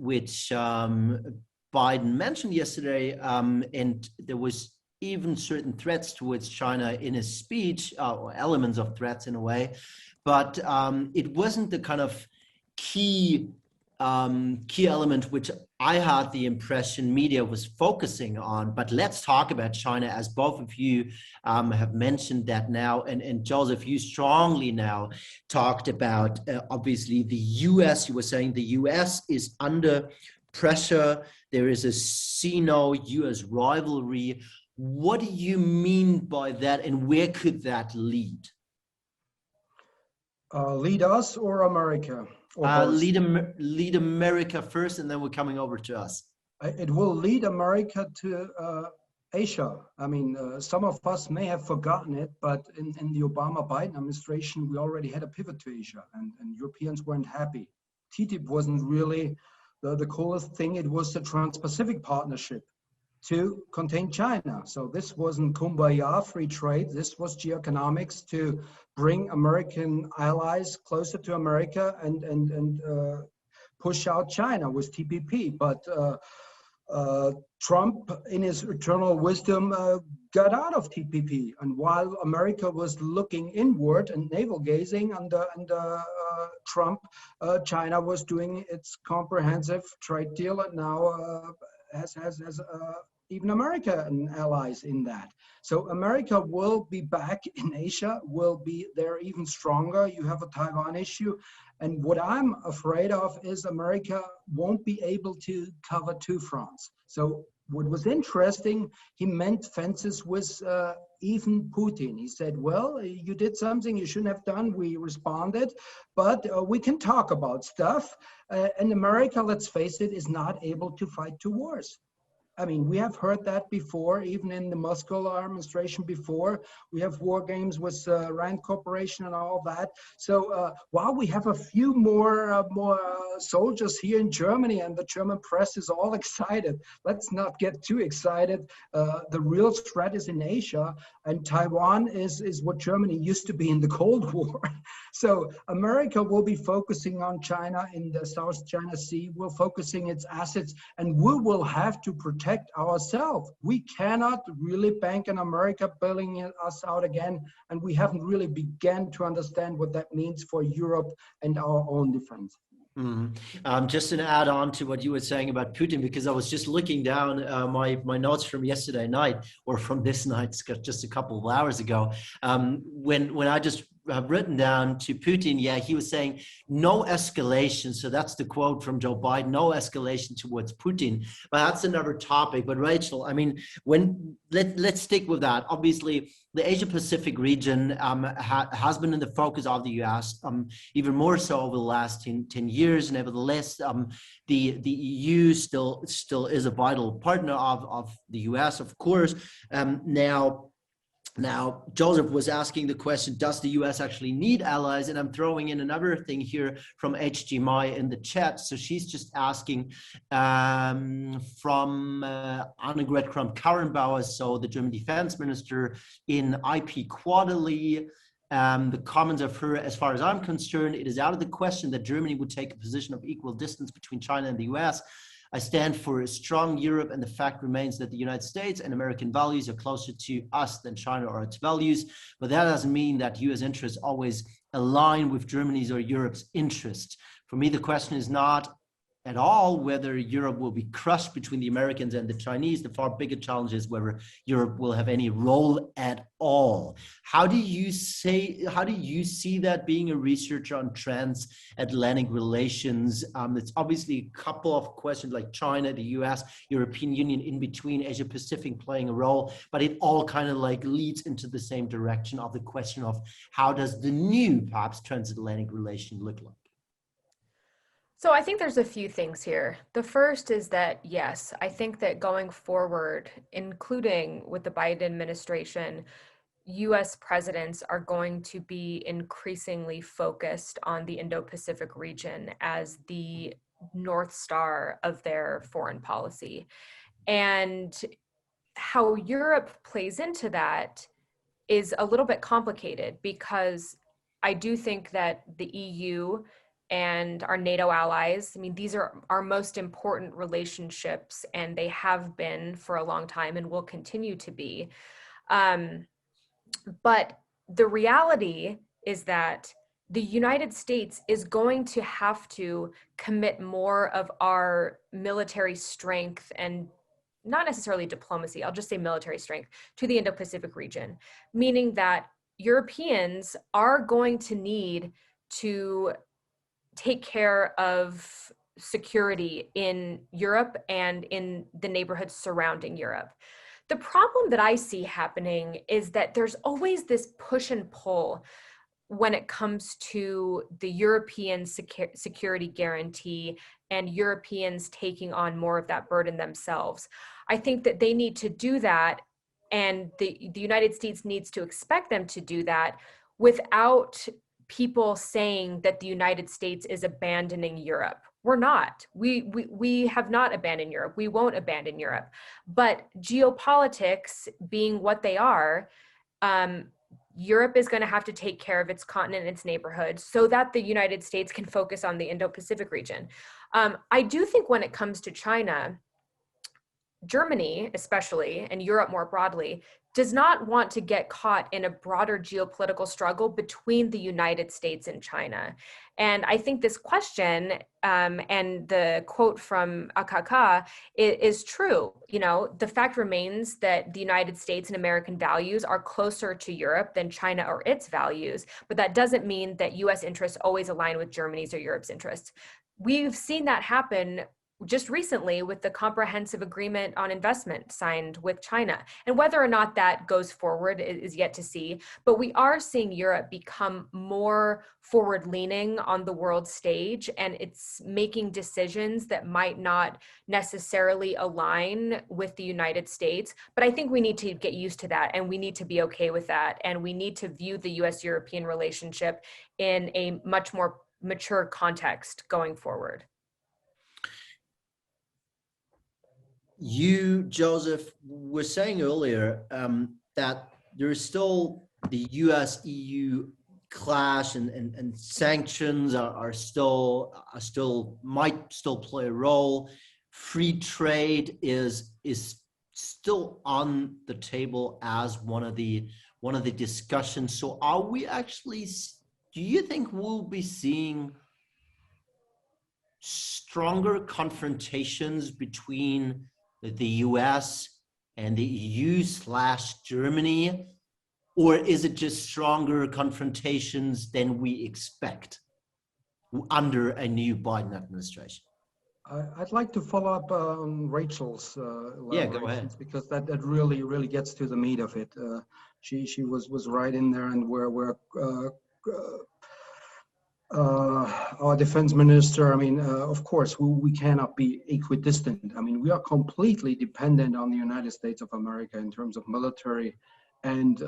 Biden mentioned yesterday, and there was even certain threats towards China in his speech, or elements of threats in a way, but it wasn't the kind of key element which I had the impression media was focusing on. But let's talk about China, as both of you have mentioned that now, and Josef, you strongly now talked about obviously the US. You were saying the US is under pressure. There is a Sino-US rivalry. What do you mean by that, and where could that lead? Lead us or America? Or lead America first, and then we're coming over to us. It will lead America to Asia. I mean, some of us may have forgotten it, but in the Obama-Biden administration, we already had a pivot to Asia, and Europeans weren't happy. TTIP wasn't really the coolest thing. It was the Trans-Pacific Partnership to contain China. So this wasn't kumbaya free trade. This was geoeconomics to bring American allies closer to America and push out China with TPP. But Trump, in his eternal wisdom, got out of TPP. And while America was looking inward and navel gazing under Trump, China was doing its comprehensive trade deal, and now has even America and allies in that. So America will be back in Asia, will be there even stronger. You have a Taiwan issue. And what I'm afraid of is America won't be able to cover two fronts. So what was interesting, he meant fences with even Putin. He said, well, you did something you shouldn't have done. We responded, but we can talk about stuff. And America, let's face it, is not able to fight two wars. I mean, we have heard that before, even in the Moscow administration before. We have war games with Rand Corporation and all that. So while we have a few more soldiers here in Germany, and the German press is all excited, let's not get too excited. The real threat is in Asia, and Taiwan is what Germany used to be in the Cold War. So America will be focusing on China in the South China Sea. We're focusing its assets, and we will have to protect ourselves. We cannot really bank on America bailing us out again, and we haven't really begun to understand what that means for Europe and our own defense. Mm-hmm. Just to add on to what you were saying about Putin, because I was just looking down my notes from yesterday night, or from this night, just a couple of hours ago, when I just have written down to Putin, yeah, he was saying no escalation. So that's the quote from Joe Biden, no escalation towards Putin. But that's another topic. But Rachel, I mean, let's stick with that. Obviously, the Asia Pacific region has been in the focus of the US, even more so over the last 10 years. Nevertheless, the EU still is a vital partner of the US, of course. Now, Josef was asking the question, does the US actually need allies? And I'm throwing in another thing here from HG Mai in the chat. So she's just asking from Annegret Kramp-Karrenbauer, so the German defense minister, in IP Quarterly. The comments of her, as far as I'm concerned, it is out of the question that Germany would take a position of equal distance between China and the US. I stand for a strong Europe, and the fact remains that the United States and American values are closer to us than China or its values. But that doesn't mean that US interests always align with Germany's or Europe's interests. For me, the question is not at all whether Europe will be crushed between the Americans and the Chinese. The far bigger challenge is whether Europe will have any role at all. How do you see that, being a researcher on transatlantic relations? It's obviously a couple of questions like China, the US, European Union in between, Asia Pacific playing a role, but it all kind of like leads into the same direction of the question of how does the new, perhaps, transatlantic relation look like? So I think there's a few things here. The first is that, yes, I think that going forward, including with the Biden administration, US presidents are going to be increasingly focused on the Indo-Pacific region as the North Star of their foreign policy. And how Europe plays into that is a little bit complicated, because I do think that the EU and our NATO allies, I mean, these are our most important relationships, and they have been for a long time and will continue to be. But the reality is that the United States is going to have to commit more of our military strength, and not necessarily diplomacy, I'll just say military strength, to the Indo-Pacific region, meaning that Europeans are going to need to take care of security in Europe and in the neighborhoods surrounding Europe. The problem that I see happening is that there's always this push and pull when it comes to the European security guarantee and Europeans taking on more of that burden themselves. I think that they need to do that, and the United States needs to expect them to do that without people saying that the United States is abandoning Europe. We're not. We have not abandoned Europe. We won't abandon Europe. But geopolitics being what they are, Europe is going to have to take care of its continent and its neighborhoods so that the United States can focus on the Indo-Pacific region. I do think when it comes to China, Germany especially, and Europe more broadly, does not want to get caught in a broader geopolitical struggle between the United States and China. And I think this question and the quote from AKK is true. You know, the fact remains that the United States and American values are closer to Europe than China or its values, but that doesn't mean that US interests always align with Germany's or Europe's interests. We've seen that happen just recently with the comprehensive agreement on investment signed with China. And whether or not that goes forward is yet to see, but we are seeing Europe become more forward-leaning on the world stage, and it's making decisions that might not necessarily align with the United States. But I think we need to get used to that, and we need to be okay with that, and we need to view the US-European relationship in a much more mature context going forward. You, Joseph, were saying earlier that there is still the US-EU clash, and sanctions might still play a role. Free trade is still on the table as one of the discussions. So are we actually, do you think we'll be seeing stronger confrontations between the US and the EU/Germany, or is it just stronger confrontations than we expect under a new Biden administration? I'd like to follow up on Rachel's Yeah, go ahead. because that really gets to the meat of it. She was right in there, and where our defense minister, I mean, of course, we cannot be equidistant. I mean, we are completely dependent on the United States of America in terms of military and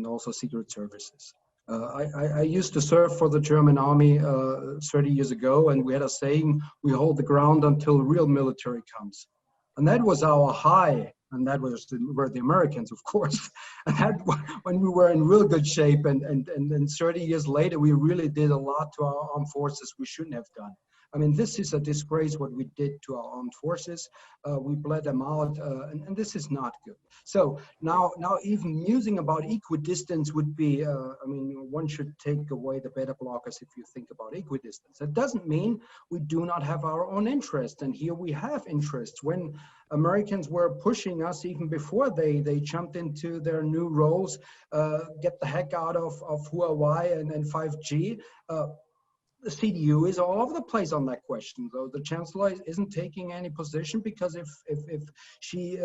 also secret services. I used to serve for the German army 30 years ago, and we had a saying, we hold the ground until real military comes. And that was our high. And that were the Americans, of course. And that when we were in real good shape, and 30 years later, we really did a lot to our armed forces we shouldn't have done. I mean, this is a disgrace what we did to our armed forces. We bled them out, and this is not good. So now even musing about equidistance would be, I mean, one should take away the beta blockers if you think about equidistance. That doesn't mean we do not have our own interests, and here we have interests. When Americans were pushing us even before they jumped into their new roles, get the heck out of Huawei and 5G, the CDU is all over the place on that question, though. The chancellor isn't taking any position, because if she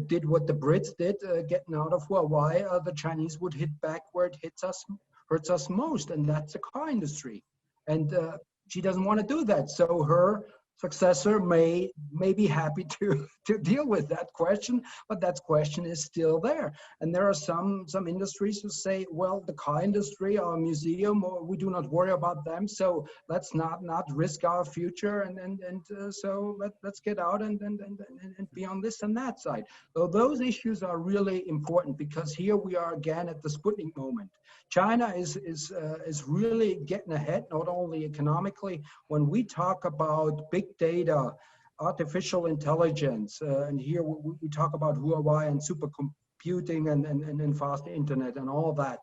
did what the Brits did, getting out of Huawei, the Chinese would hit back where it hurts us most, and that's the car industry. And she doesn't want to do that. So her successor may be happy to deal with that question, but that question is still there. And there are some industries who say, well, the car industry, our museum, we do not worry about them, so let's not risk our future, so let's get out and be on this and that side. So those issues are really important, because here we are again at the Sputnik moment. China is really getting ahead, not only economically. When we talk about big data, artificial intelligence, and here we talk about Huawei and supercomputing and fast internet and all of that,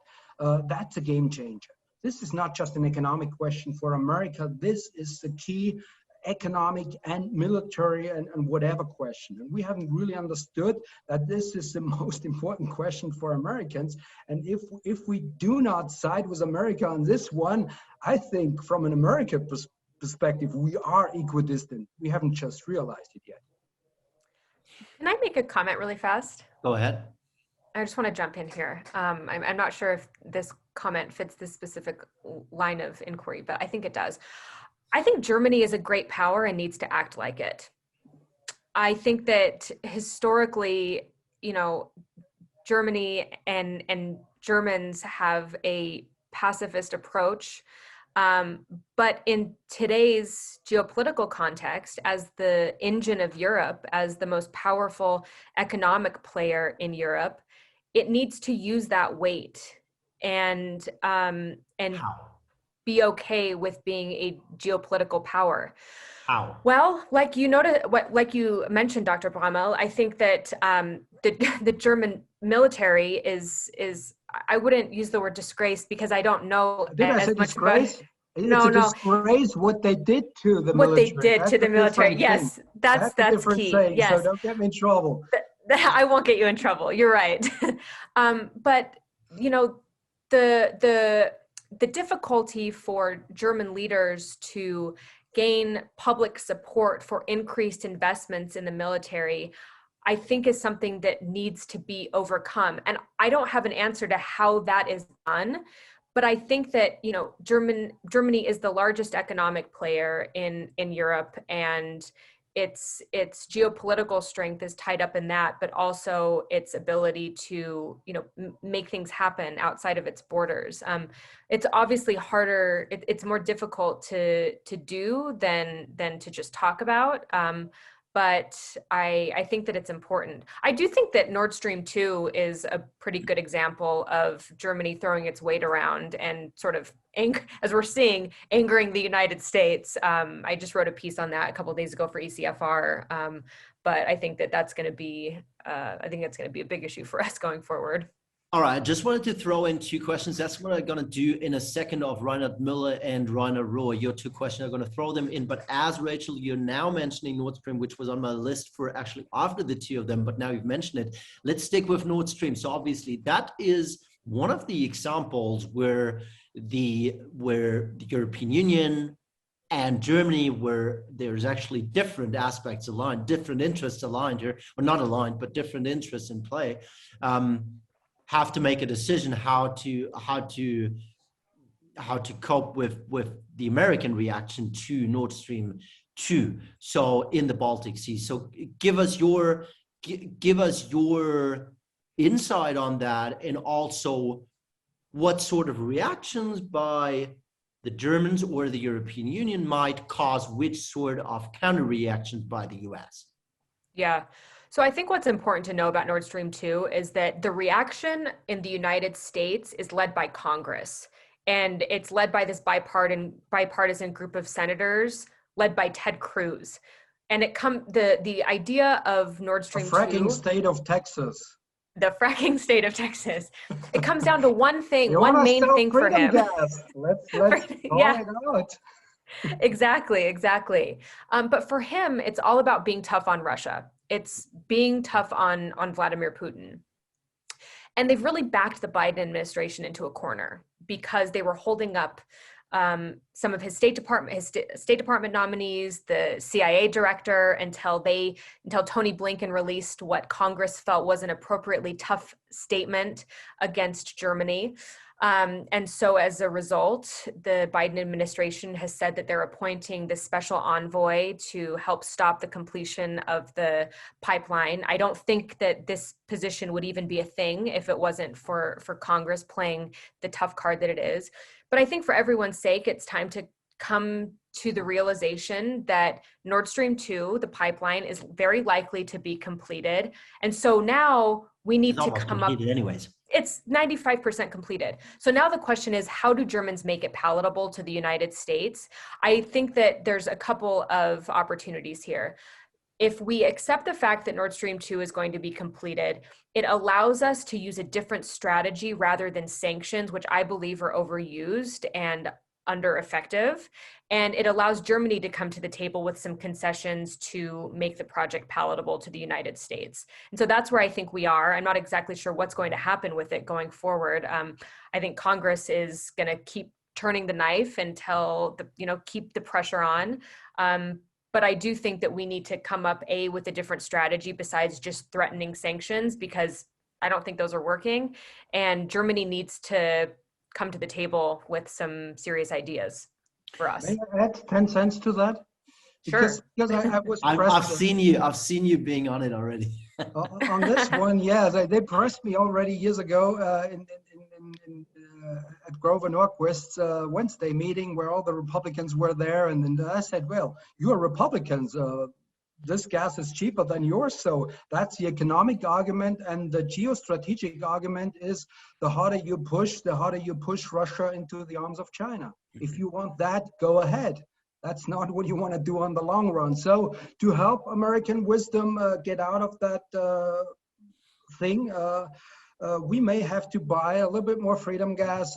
that's a game changer. This is not just an economic question for America. This is the key economic and military and whatever question. And we haven't really understood that this is the most important question for Americans. And if we do not side with America on this one, I think from an American perspective, we are equidistant. We haven't just realized it yet. Can I make a comment really fast? Go ahead. I just want to jump in here. I'm not sure if this comment fits this specific line of inquiry, but I think it does. I think Germany is a great power and needs to act like it. I think that historically, Germany and Germans have a pacifist approach. But in today's geopolitical context, as the engine of Europe, as the most powerful economic player in Europe, it needs to use that weight and be okay with being a geopolitical power. How? Well, like you mentioned, Dr. Braml, I think that the German military is I wouldn't use the word disgrace, because I don't know as much disgrace? about. It's a disgrace what they did to the military. What they did to the military. Yes, that's key. Saying, yes. So don't get me in trouble. I won't get you in trouble. You're right. But the difficulty for German leaders to gain public support for increased investments in the military, I think, is something that needs to be overcome. And I don't have an answer to how that is done, but I think that, Germany is the largest economic player in Europe, and its geopolitical strength is tied up in that, but also its ability to, make things happen outside of its borders. It's obviously harder. It's more difficult to do than to just talk about. But I think that it's important. I do think that Nord Stream 2 is a pretty good example of Germany throwing its weight around and sort of, as we're seeing, angering the United States. I just wrote a piece on that a couple of days ago for ECFR. But I think that's going to be, a big issue for us going forward. All right, I just wanted to throw in two questions. That's what I'm going to do in a second of Reinhard Müller and Rainer Rohr. Your two questions, I'm going to throw them in. But as Rachel, you're now mentioning Nord Stream, which was on my list for actually after the two of them, but now you've mentioned it. Let's stick with Nord Stream. So obviously that is one of the examples where the European Union and Germany, where there's actually different aspects aligned, different interests aligned here, or not aligned, but different interests in play. Have to make a decision how to cope with the American reaction to Nord Stream 2. So in the Baltic Sea. So give us your insight on that, and also what sort of reactions by the Germans or the European Union might cause which sort of counter reactions by the US. Yeah. So I think what's important to know about Nord Stream 2 is that the reaction in the United States is led by Congress, and it's led by this bipartisan group of senators led by Ted Cruz. And the idea of Nord Stream 2, the fracking state of Texas. The fracking state of Texas. It comes down to one thing, one main thing for him. Let's it out. Exactly. But for him, it's all about being tough on Russia. It's being tough on Vladimir Putin. And they've really backed the Biden administration into a corner because they were holding up some of his State Department nominees, the CIA director, until Tony Blinken released what Congress felt was an appropriately tough statement against Germany. And so as a result, the Biden administration has said that they're appointing this special envoy to help stop the completion of the pipeline. I don't think that this position would even be a thing if it wasn't for Congress playing the tough card that it is. But I think for everyone's sake, it's time to come to the realization that Nord Stream 2, the pipeline, is very likely to be completed. And so now we need to come up. Anyways. It's 95% completed. So now the question is, how do Germans make it palatable to the United States? I think that there's a couple of opportunities here. If we accept the fact that Nord Stream 2 is going to be completed, it allows us to use a different strategy rather than sanctions, which I believe are overused and under effective. And it allows Germany to come to the table with some concessions to make the project palatable to the United States. And so that's where I think we are. I'm not exactly sure what's going to happen with it going forward. I think Congress is going to keep turning the knife until keep the pressure on. But I do think that we need to come up with a different strategy besides just threatening sanctions, because I don't think those are working. And Germany needs to come to the table with some serious ideas for us. May I add 10 cents to that? Sure. Because I was I've seen you being on it already. On this one, yeah, they pressed me already years ago at Grover Norquist's Wednesday meeting where all the Republicans were there, and I said, well, you are Republicans. This gas is cheaper than yours. So that's the economic argument. And the geostrategic argument is the harder you push Russia into the arms of China. If you want that, go ahead. That's not what you want to do on the long run. So to help American wisdom get out of that thing, we may have to buy a little bit more freedom gas,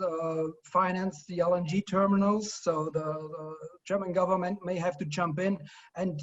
finance the LNG terminals. So the German government may have to jump in. And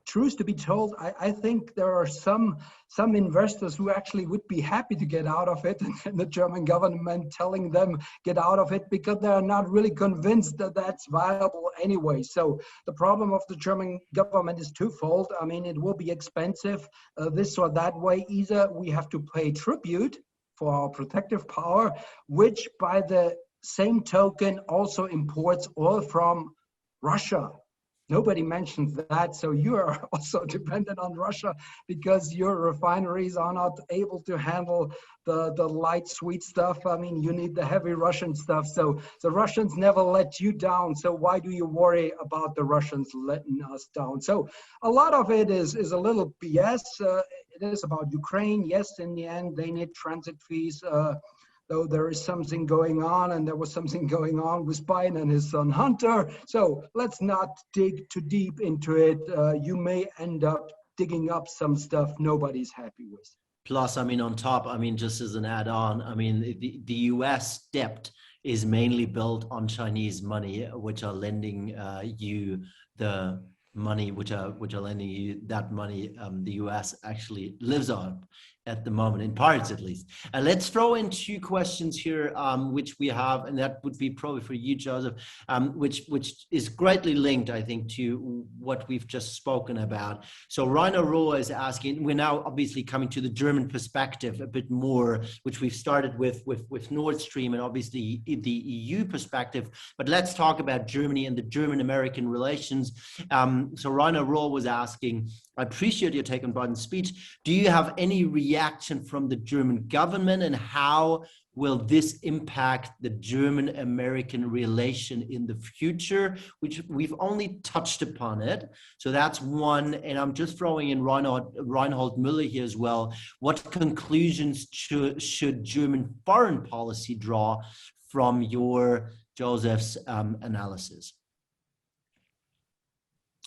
truth to be told, I think there are some investors who actually would be happy to get out of it, and the German government telling them get out of it because they're not really convinced that that's viable anyway. So the problem of the German government is twofold. I mean, it will be expensive this or that way. Either we have to pay tribute for our protective power, which by the same token also imports oil from Russia. Nobody mentions that. So you are also dependent on Russia because your refineries are not able to handle the light, sweet stuff. I mean, you need the heavy Russian stuff. So the Russians never let you down. So why do you worry about the Russians letting us down? So a lot of it is a little BS. It is about Ukraine. Yes, in the end, they need transit fees. Though there is something going on, and there was something going on with Biden and his son Hunter. So let's not dig too deep into it. You may end up digging up some stuff nobody's happy with. Plus, I mean, on top, I mean, just as an add-on, I mean, the US debt is mainly built on Chinese money, which are lending you the money, which are lending you that money the US actually lives on at the moment, in parts at least. And let's throw in two questions here, which we have, and that would be probably for you, Joseph, which is greatly linked, I think, to what we've just spoken about. So Rainer Rohr is asking, we're now obviously coming to the German perspective a bit more, which we've started with Nord Stream and obviously the EU perspective, but let's talk about Germany and the German-American relations. So Rainer Rohr was asking, I appreciate your take on Biden's speech. Do you have any reaction from the German government, and how will this impact the German-American relation in the future? Which we've only touched upon it. So that's one. And I'm just throwing in Reinhold Müller here as well. What conclusions should German foreign policy draw from your, Joseph's, analysis?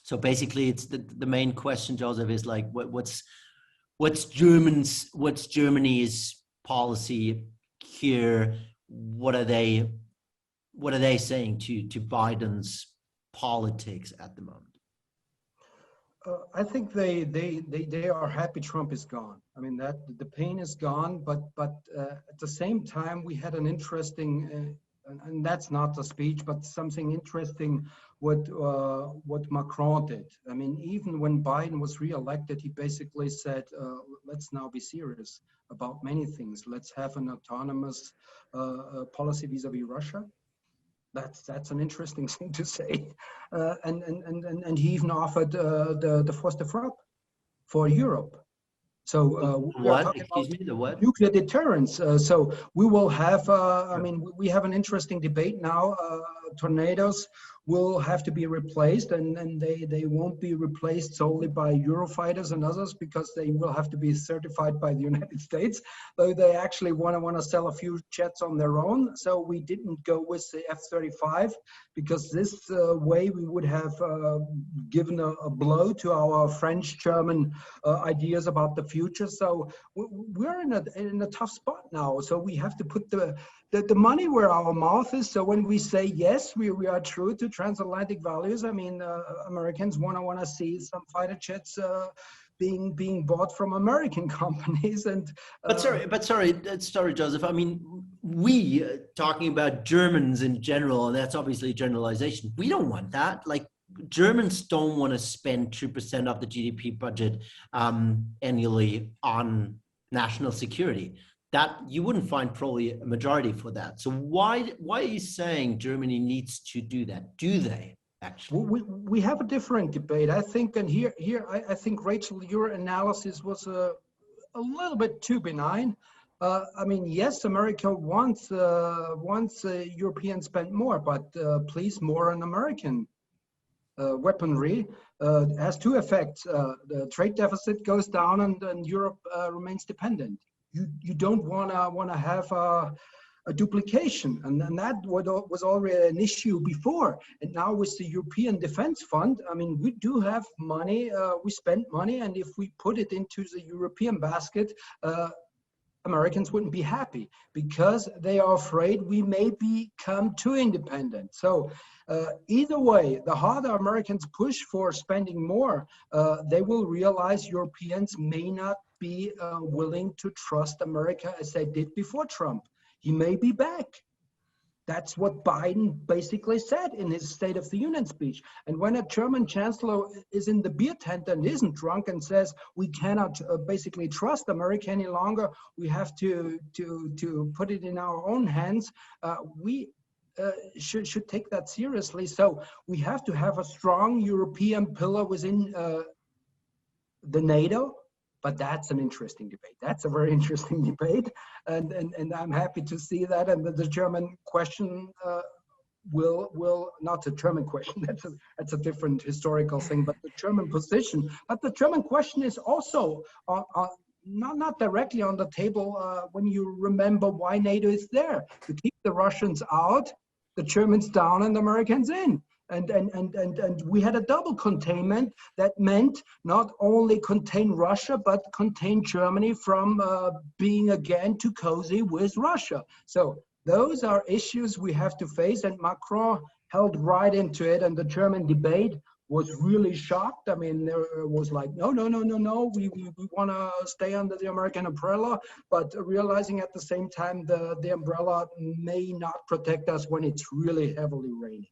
So basically, it's the main question, Joseph, is like, what's Germany's policy here? What are they saying to Biden's politics at the moment? I think they are happy Trump is gone. I mean, that the pain is gone, but at the same time, we had an interesting and that's not the speech, but something interesting what Macron did. I mean, even when Biden was re-elected, he basically said, let's now be serious about many things. Let's have an autonomous policy vis-a-vis Russia. That's an interesting thing to say. And he even offered the force de frappe for Europe. So we are talking about nuclear deterrence. So we will have, I mean, we have an interesting debate now. Tornadoes will have to be replaced, and they won't be replaced solely by Eurofighters and others, because they will have to be certified by the United States, though they actually want to sell a few jets on their own. So we didn't go with the F-35, because this way we would have given a blow to our French-German ideas about the future. So we're in a tough spot now. So we have to put the money where our mouth is. So when we say yes, we are true to transatlantic values. I mean, Americans want to see some fighter jets being bought from American companies. And but sorry, Josef. I mean, we talking about Germans in general, and that's obviously a generalization. We don't want that. Like, Germans don't want to spend 2% of the GDP budget annually on national security. That you wouldn't find probably a majority for that. So why are you saying Germany needs to do that? Do they actually? We have a different debate, I think, and here I think, Rachel, your analysis was a little bit too benign. I mean, yes, America wants Europeans spend more, but please, more on American weaponry has two effects. The trade deficit goes down, and Europe remains dependent. You don't want to have a duplication, and that was already an issue before. And now with the European Defense Fund, I mean, we do have money, we spend money, and if we put it into the European basket, Americans wouldn't be happy, because they are afraid we may become too independent. So either way, the harder Americans push for spending more, they will realize Europeans may not be willing to trust America as they did before Trump. He may be back. That's what Biden basically said in his State of the Union speech. And when a German chancellor is in the beer tent and isn't drunk and says we cannot basically trust America any longer, we have to put it in our own hands, we should take that seriously. So we have to have a strong European pillar within the NATO. But that's an interesting debate. That's a very interesting debate, and I'm happy to see that. And the German question will not the German question. That's a different historical thing. But the German position. But the German question is also not directly on the table when you remember why NATO is there, to keep the Russians out, the Germans down, and the Americans in. And we had a double containment that meant not only contain Russia, but contain Germany from being again too cozy with Russia. So those are issues we have to face, and Macron held right into it, and the German debate was really shocked. I mean, there was like, no, we want to stay under the American umbrella, but realizing at the same time the umbrella may not protect us when it's really heavily raining.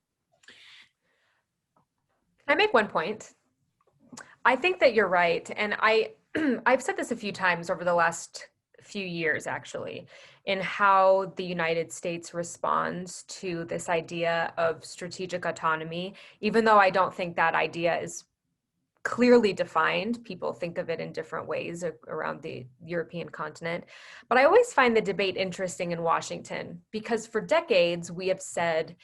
Can I make one point? I think that you're right. And I've said this a few times over the last few years, actually, in how the United States responds to this idea of strategic autonomy. Even though I don't think that idea is clearly defined, people think of it in different ways around the European continent. But I always find the debate interesting in Washington, because for decades we have said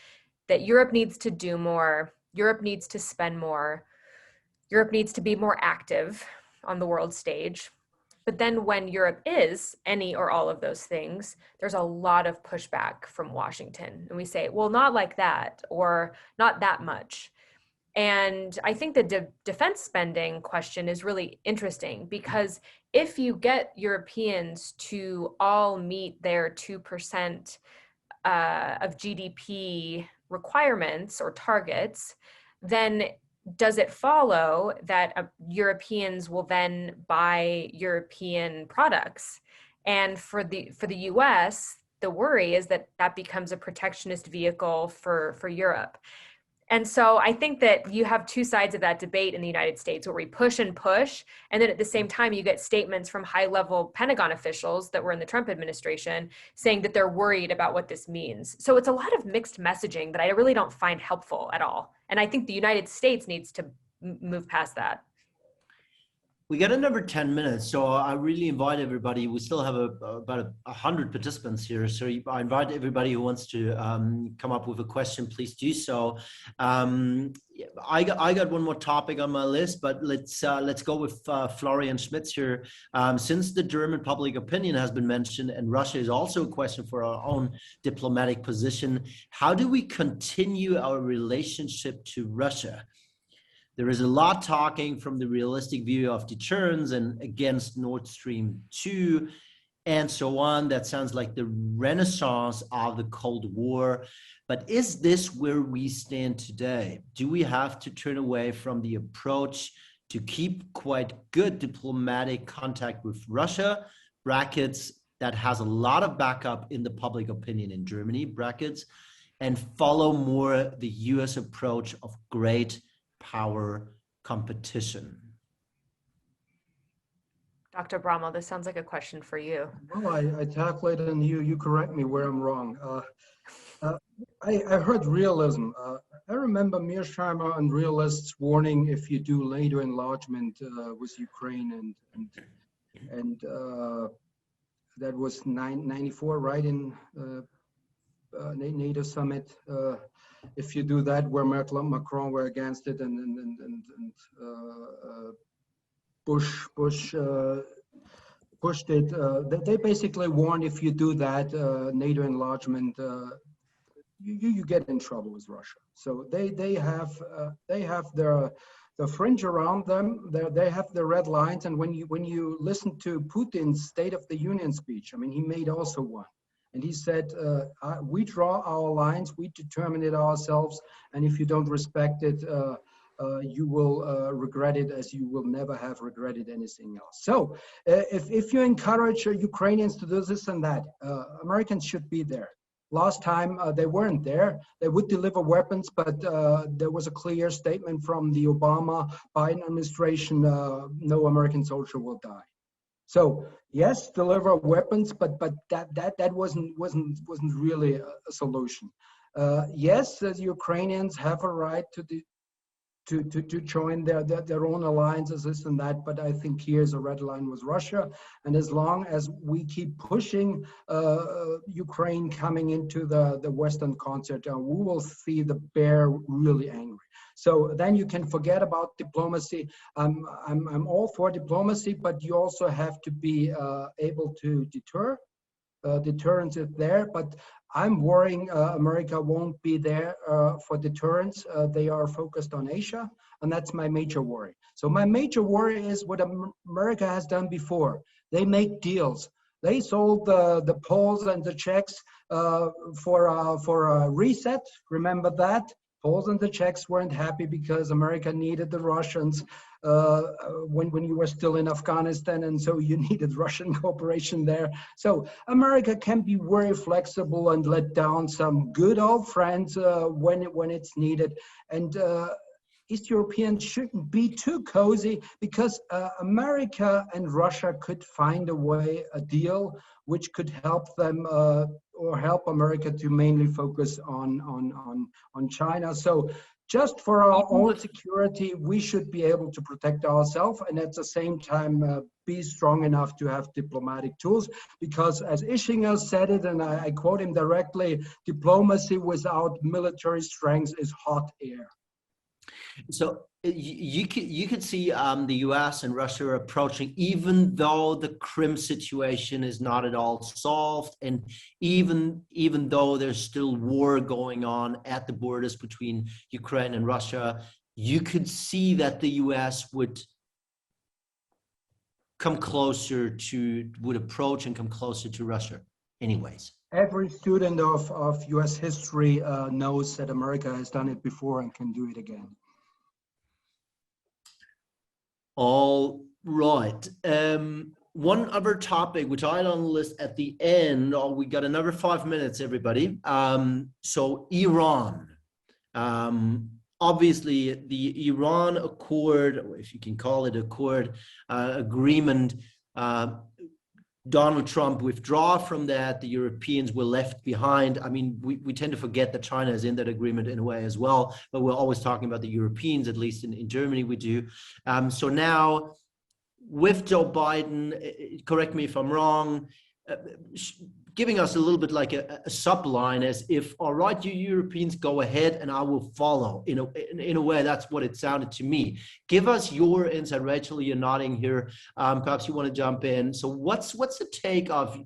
that Europe needs to do more, Europe needs to spend more, Europe needs to be more active on the world stage. But then when Europe is any or all of those things, there's a lot of pushback from Washington. And we say, well, not like that, or not that much. And I think the defense spending question is really interesting, because if you get Europeans to all meet their 2% of GDP requirements or targets, then does it follow that Europeans will then buy European products? And for the US, the worry is that that becomes a protectionist vehicle for Europe. And so I think that you have two sides of that debate in the United States, where we push and push, and then at the same time you get statements from high-level Pentagon officials that were in the Trump administration saying that they're worried about what this means. So it's a lot of mixed messaging that I really don't find helpful at all. And I think the United States needs to move past that. We got another 10 minutes, so I really invite everybody. We still have about 100 participants here, so I invite everybody who wants to come up with a question, please do so. I got one more topic on my list, but let's go with Florian Schmitz here. Since the German public opinion has been mentioned, and Russia is also a question for our own diplomatic position, how do we continue our relationship to Russia? There is a lot talking from the realistic view of deterrence and against Nord Stream 2 and so on. That sounds like the renaissance of the Cold War. But is this where we stand today? Do we have to turn away from the approach to keep quite good diplomatic contact with Russia, brackets, that has a lot of backup in the public opinion in Germany, brackets, and follow more the US approach of great power competition? Dr. Braml, this sounds like a question for you. Well, I tackle it and you correct me where I'm wrong. I heard realism. I remember Mearsheimer and realists warning if you do NATO enlargement with Ukraine and that was 94, right, in NATO summit. If you do that, where Merkel and Macron were against it, and Bush pushed it. They basically warned if you do that NATO enlargement, you get in trouble with Russia. So they have their fringe around them. They have the red lines. And when you listen to Putin's State of the Union speech, I mean, he made also one. And he said, we draw our lines, we determine it ourselves, and if you don't respect it, you will regret it as you will never have regretted anything else. So if you encourage Ukrainians to do this and that, Americans should be there. Last time they weren't there. They would deliver weapons, but there was a clear statement from the Obama-Biden administration, no American soldier will die. So yes, deliver weapons, but that wasn't really a solution. Yes, the Ukrainians have a right to join their own alliances, this and that, but I think here's a red line with Russia. And as long as we keep pushing Ukraine coming into the Western concert, we will see the bear really angry. So then you can forget about diplomacy. I'm all for diplomacy, but you also have to be able to deter. Deterrence is there, but I'm worrying America won't be there for deterrence. They are focused on Asia, and that's my major worry. So my major worry is what America has done before. They make deals. They sold the Poles and the Czechs for a reset. Remember that? Poles and the Czechs weren't happy because America needed the Russians when you were still in Afghanistan, and so you needed Russian cooperation there. So America can be very flexible and let down some good old friends when it's needed. And East Europeans shouldn't be too cozy, because America and Russia could find a way, a deal, which could help them or help America to mainly focus on China. So just for our own security, we should be able to protect ourselves, and at the same time be strong enough to have diplomatic tools. Because as Ischinger said it, and I quote him directly, diplomacy without military strength is hot air. So you could see the US and Russia approaching, even though the Crimea situation is not at all solved, and even though there's still war going on at the borders between Ukraine and Russia, you could see that the US would approach and come closer to Russia anyways. Every student of US history knows that America has done it before and can do it again. All right. one other topic, which I on the list at the end, we got another 5 minutes, everybody. So Iran. Obviously, the Iran Accord, or if you can call it Accord, agreement, Donald Trump withdraw from that, the Europeans were left behind. I mean, we tend to forget that China is in that agreement in a way as well, but we're always talking about the Europeans, at least in Germany we do. So now, with Joe Biden, correct me if I'm wrong, giving us a little bit like a subline as if, all right, you Europeans go ahead and I will follow. In a way, that's what it sounded to me. Give us your insight. Rachel, you're nodding here. Perhaps you want to jump in. So what's the take of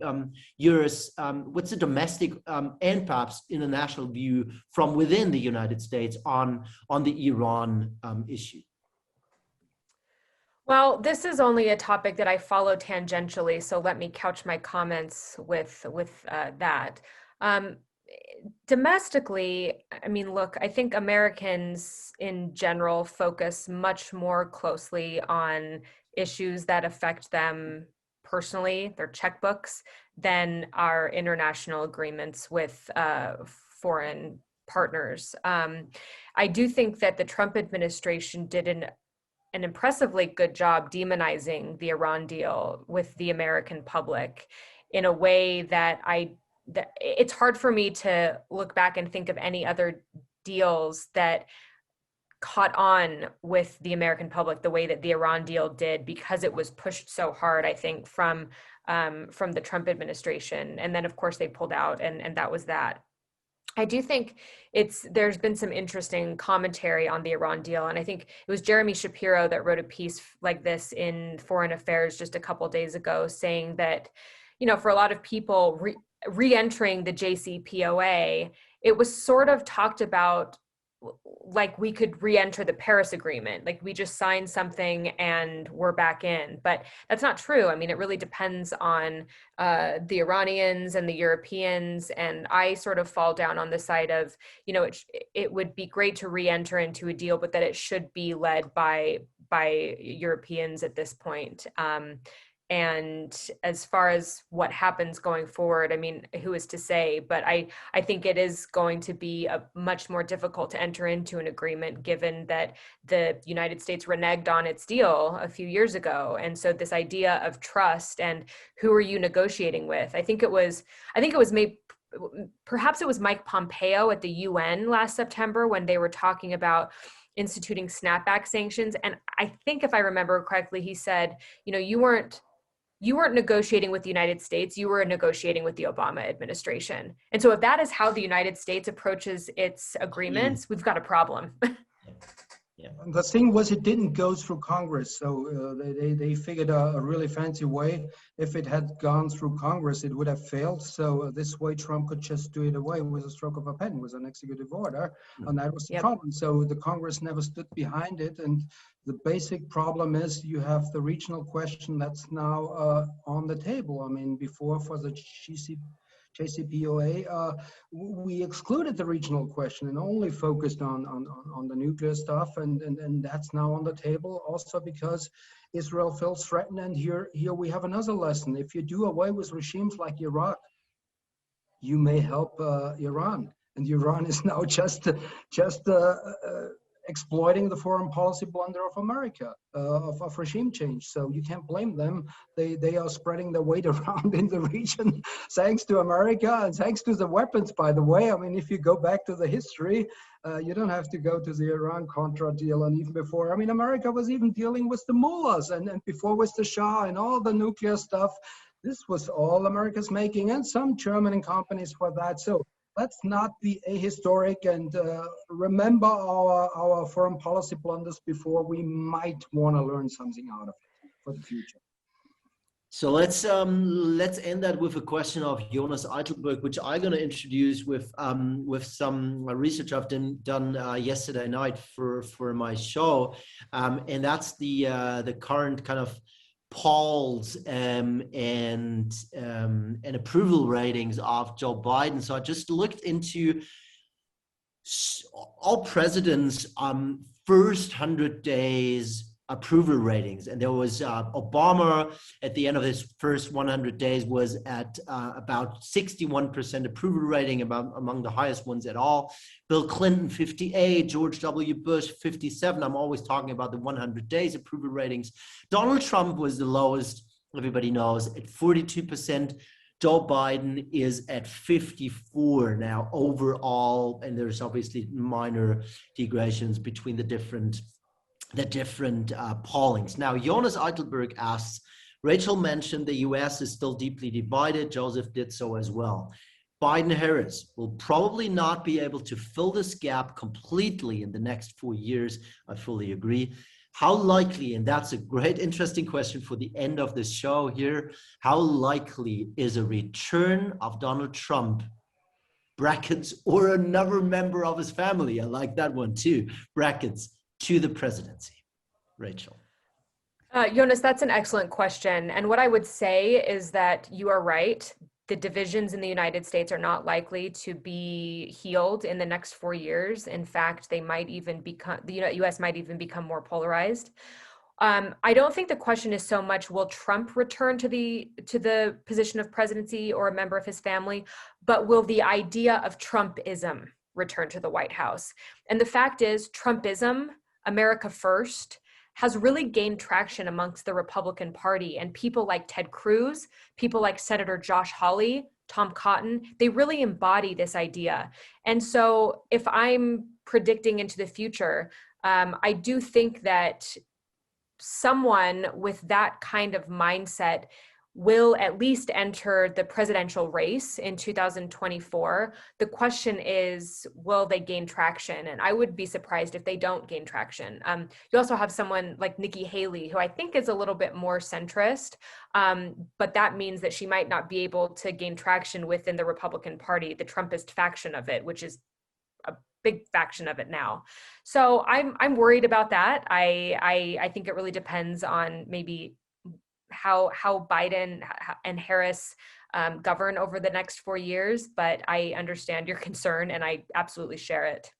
yours, what's the domestic and perhaps international view from within the United States on the Iran issue? Well, this is only a topic that I follow tangentially, so let me couch my comments with that. Domestically, I mean, look, I think Americans in general focus much more closely on issues that affect them personally, their checkbooks, than our international agreements with foreign partners. I do think that the Trump administration did an impressively good job demonizing the Iran deal with the American public in a way that it's hard for me to look back and think of any other deals that caught on with the American public the way that the Iran deal did, because it was pushed so hard, I think, from the Trump administration. And then of course they pulled out, and that was that. I do think there's been some interesting commentary on the Iran deal. And I think it was Jeremy Shapiro that wrote a piece like this in Foreign Affairs just a couple days ago, saying that, you know, for a lot of people re-entering the JCPOA, it was sort of talked about like we could re-enter the Paris Agreement, like we just signed something and we're back in. But that's not true. I mean, it really depends on the Iranians and the Europeans. And I sort of fall down on the side of, you know, it would be great to re-enter into a deal, but that it should be led by Europeans at this point. And as far as what happens going forward, I mean, who is to say? But I think it is going to be much more difficult to enter into an agreement, given that the United States reneged on its deal a few years ago. And so this idea of trust and who are you negotiating with? I think it was perhaps it was Mike Pompeo at the UN last September when they were talking about instituting snapback sanctions. And I think if I remember correctly, he said, you know, you weren't negotiating with the United States, you were negotiating with the Obama administration. And so if that is how the United States approaches its agreements, we've got a problem. Yeah. The thing was, it didn't go through Congress, so they figured a really fancy way. If it had gone through Congress, it would have failed. So this way, Trump could just do it away with a stroke of a pen, with an executive order, and that was the problem. So the Congress never stood behind it, and the basic problem is you have the regional question that's now on the table. I mean, before for the JCPOA, we excluded the regional question and only focused on the nuclear stuff, and that's now on the table also because Israel feels threatened. And here we have another lesson. If you do away with regimes like Iraq, you may help Iran, and Iran is now just exploiting the foreign policy blunder of America, of regime change. So you can't blame them. They are spreading their weight around in the region, thanks to America and thanks to the weapons, by the way. I mean, if you go back to the history, you don't have to go to the Iran-Contra deal. And even before, I mean, America was even dealing with the mullahs and before with the Shah and all the nuclear stuff. This was all America's making, and some German companies for that. So let's not be ahistoric and remember our foreign policy blunders before we might want to learn something out of it for the future. So let's end that with a question of Jonas Eitelberg, which I'm going to introduce with some research I've done yesterday night for my show, and that's the current kind of polls and approval ratings of Joe Biden. So I just looked into all presidents' first 100 days approval ratings. And there was Obama at the end of his first 100 days was at about 61% approval rating, among the highest ones at all. Bill Clinton, 58, George W. Bush, 57. I'm always talking about the 100 days approval ratings. Donald Trump was the lowest, everybody knows, at 42%. Joe Biden is at 54 now overall, and there's obviously minor degradations between the different pollings. Now, Jonas Eitelberg asks, Rachel mentioned the US is still deeply divided. Joseph did so as well. Biden-Harris will probably not be able to fill this gap completely in the next 4 years. I fully agree. How likely, and that's a great, interesting question for the end of this show here, how likely is a return of Donald Trump, brackets, or another member of his family? I like that one too, brackets, to the presidency? Rachel. Jonas, that's an excellent question. And what I would say is that you are right. The divisions in the United States are not likely to be healed in the next 4 years. In fact, they might even become, the US might even become more polarized. I don't think the question is so much, will Trump return to the position of presidency or a member of his family, but will the idea of Trumpism return to the White House? And the fact is, Trumpism, America First, has really gained traction amongst the Republican Party, and people like Ted Cruz, people like Senator Josh Hawley, Tom Cotton, they really embody this idea. And so if I'm predicting into the future, I do think that someone with that kind of mindset will at least enter the presidential race in 2024. The question is, will they gain traction? And I would be surprised if they don't gain traction. You also have someone like Nikki Haley, who I think is a little bit more centrist, but that means that she might not be able to gain traction within the Republican Party, the Trumpist faction of it, which is a big faction of it now. So I'm worried about that. I think it really depends on maybe how Biden and Harris govern over the next 4 years, but I understand your concern and I absolutely share it.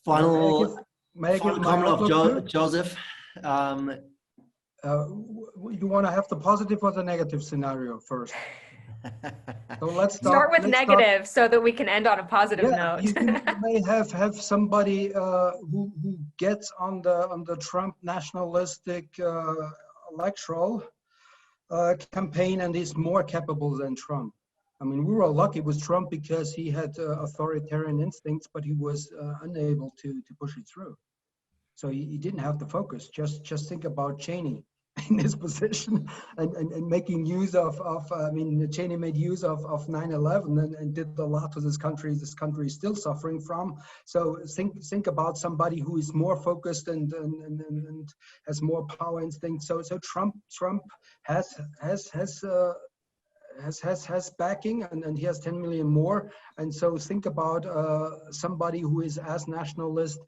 May I give my comment outlook of Joseph. You want to have the positive or the negative scenario first? So let's start with negative so that we can end on a positive note. You may have somebody who gets on the Trump nationalistic electoral campaign and is more capable than Trump. I mean, we were lucky with Trump because he had authoritarian instincts, but he was unable to push it through. So he didn't have the focus. Just think about Cheney in his position and making use of I mean, Cheney made use of 9/11 and did a lot to this country. This country is still suffering from. So think about somebody who is more focused and has more power instinct. So Trump has backing and he has 10 million more. And so think about somebody who is as nationalist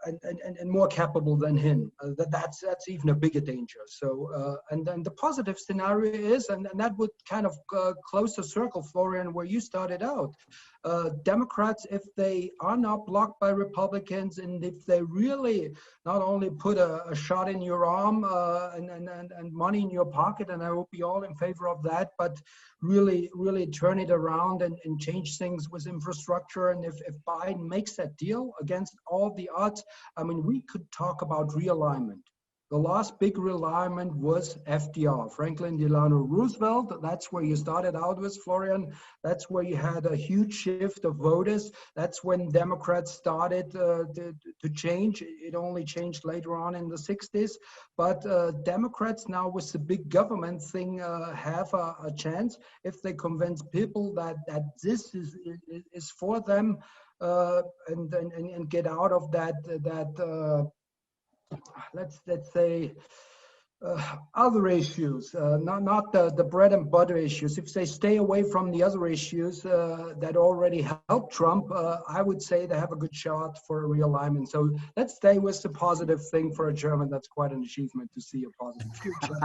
and more capable than him. That's even a bigger danger. So and then the positive scenario is, and that would kind of close the circle, Florian, where you started out. Democrats, if they are not blocked by Republicans, and if they really not only put a shot in your arm and money in your pocket, and I hope we all in favor of that, but really turn it around and change things with infrastructure. And if Biden makes that deal against all the odds, I mean, we could talk about realignment. The last big realignment was FDR, Franklin Delano Roosevelt. That's where you started out with, Florian. That's where you had a huge shift of voters. That's when Democrats started to change. It only changed later on in the 60s. But Democrats now with the big government thing have a chance if they convince people that this is for them and get out of that let's say other issues, not the bread and butter issues. If they stay away from the other issues that already helped Trump, I would say they have a good shot for a realignment. So let's stay with the positive thing. For a German, that's quite an achievement to see a positive future.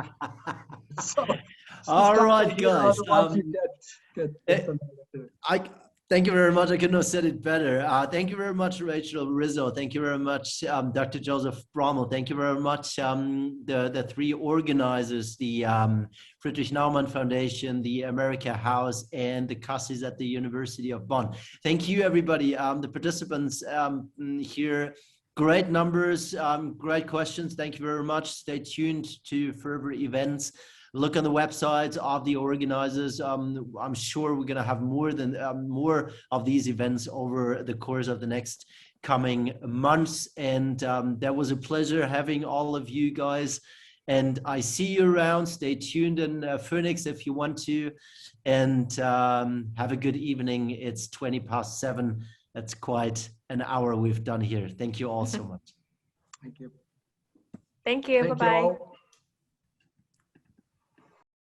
All right, guys. Thank you very much. I couldn't have said it better. Thank you very much, Rachel Rizzo. Thank you very much, Dr. Josef Braml. Thank you very much, the three organizers, the Friedrich Naumann Foundation, the America House, and the Cassis at the University of Bonn. Thank you, everybody. The participants here, great numbers, great questions. Thank you very much. Stay tuned to further events. Look on the websites of the organizers. I'm sure we're going to have more of these events over the course of the next coming months. And that was a pleasure having all of you guys. And I see you around. Stay tuned in Phoenix if you want to. And have a good evening. It's 7:20. That's quite an hour we've done here. Thank you all so much. Thank you. Thank you. Bye-bye.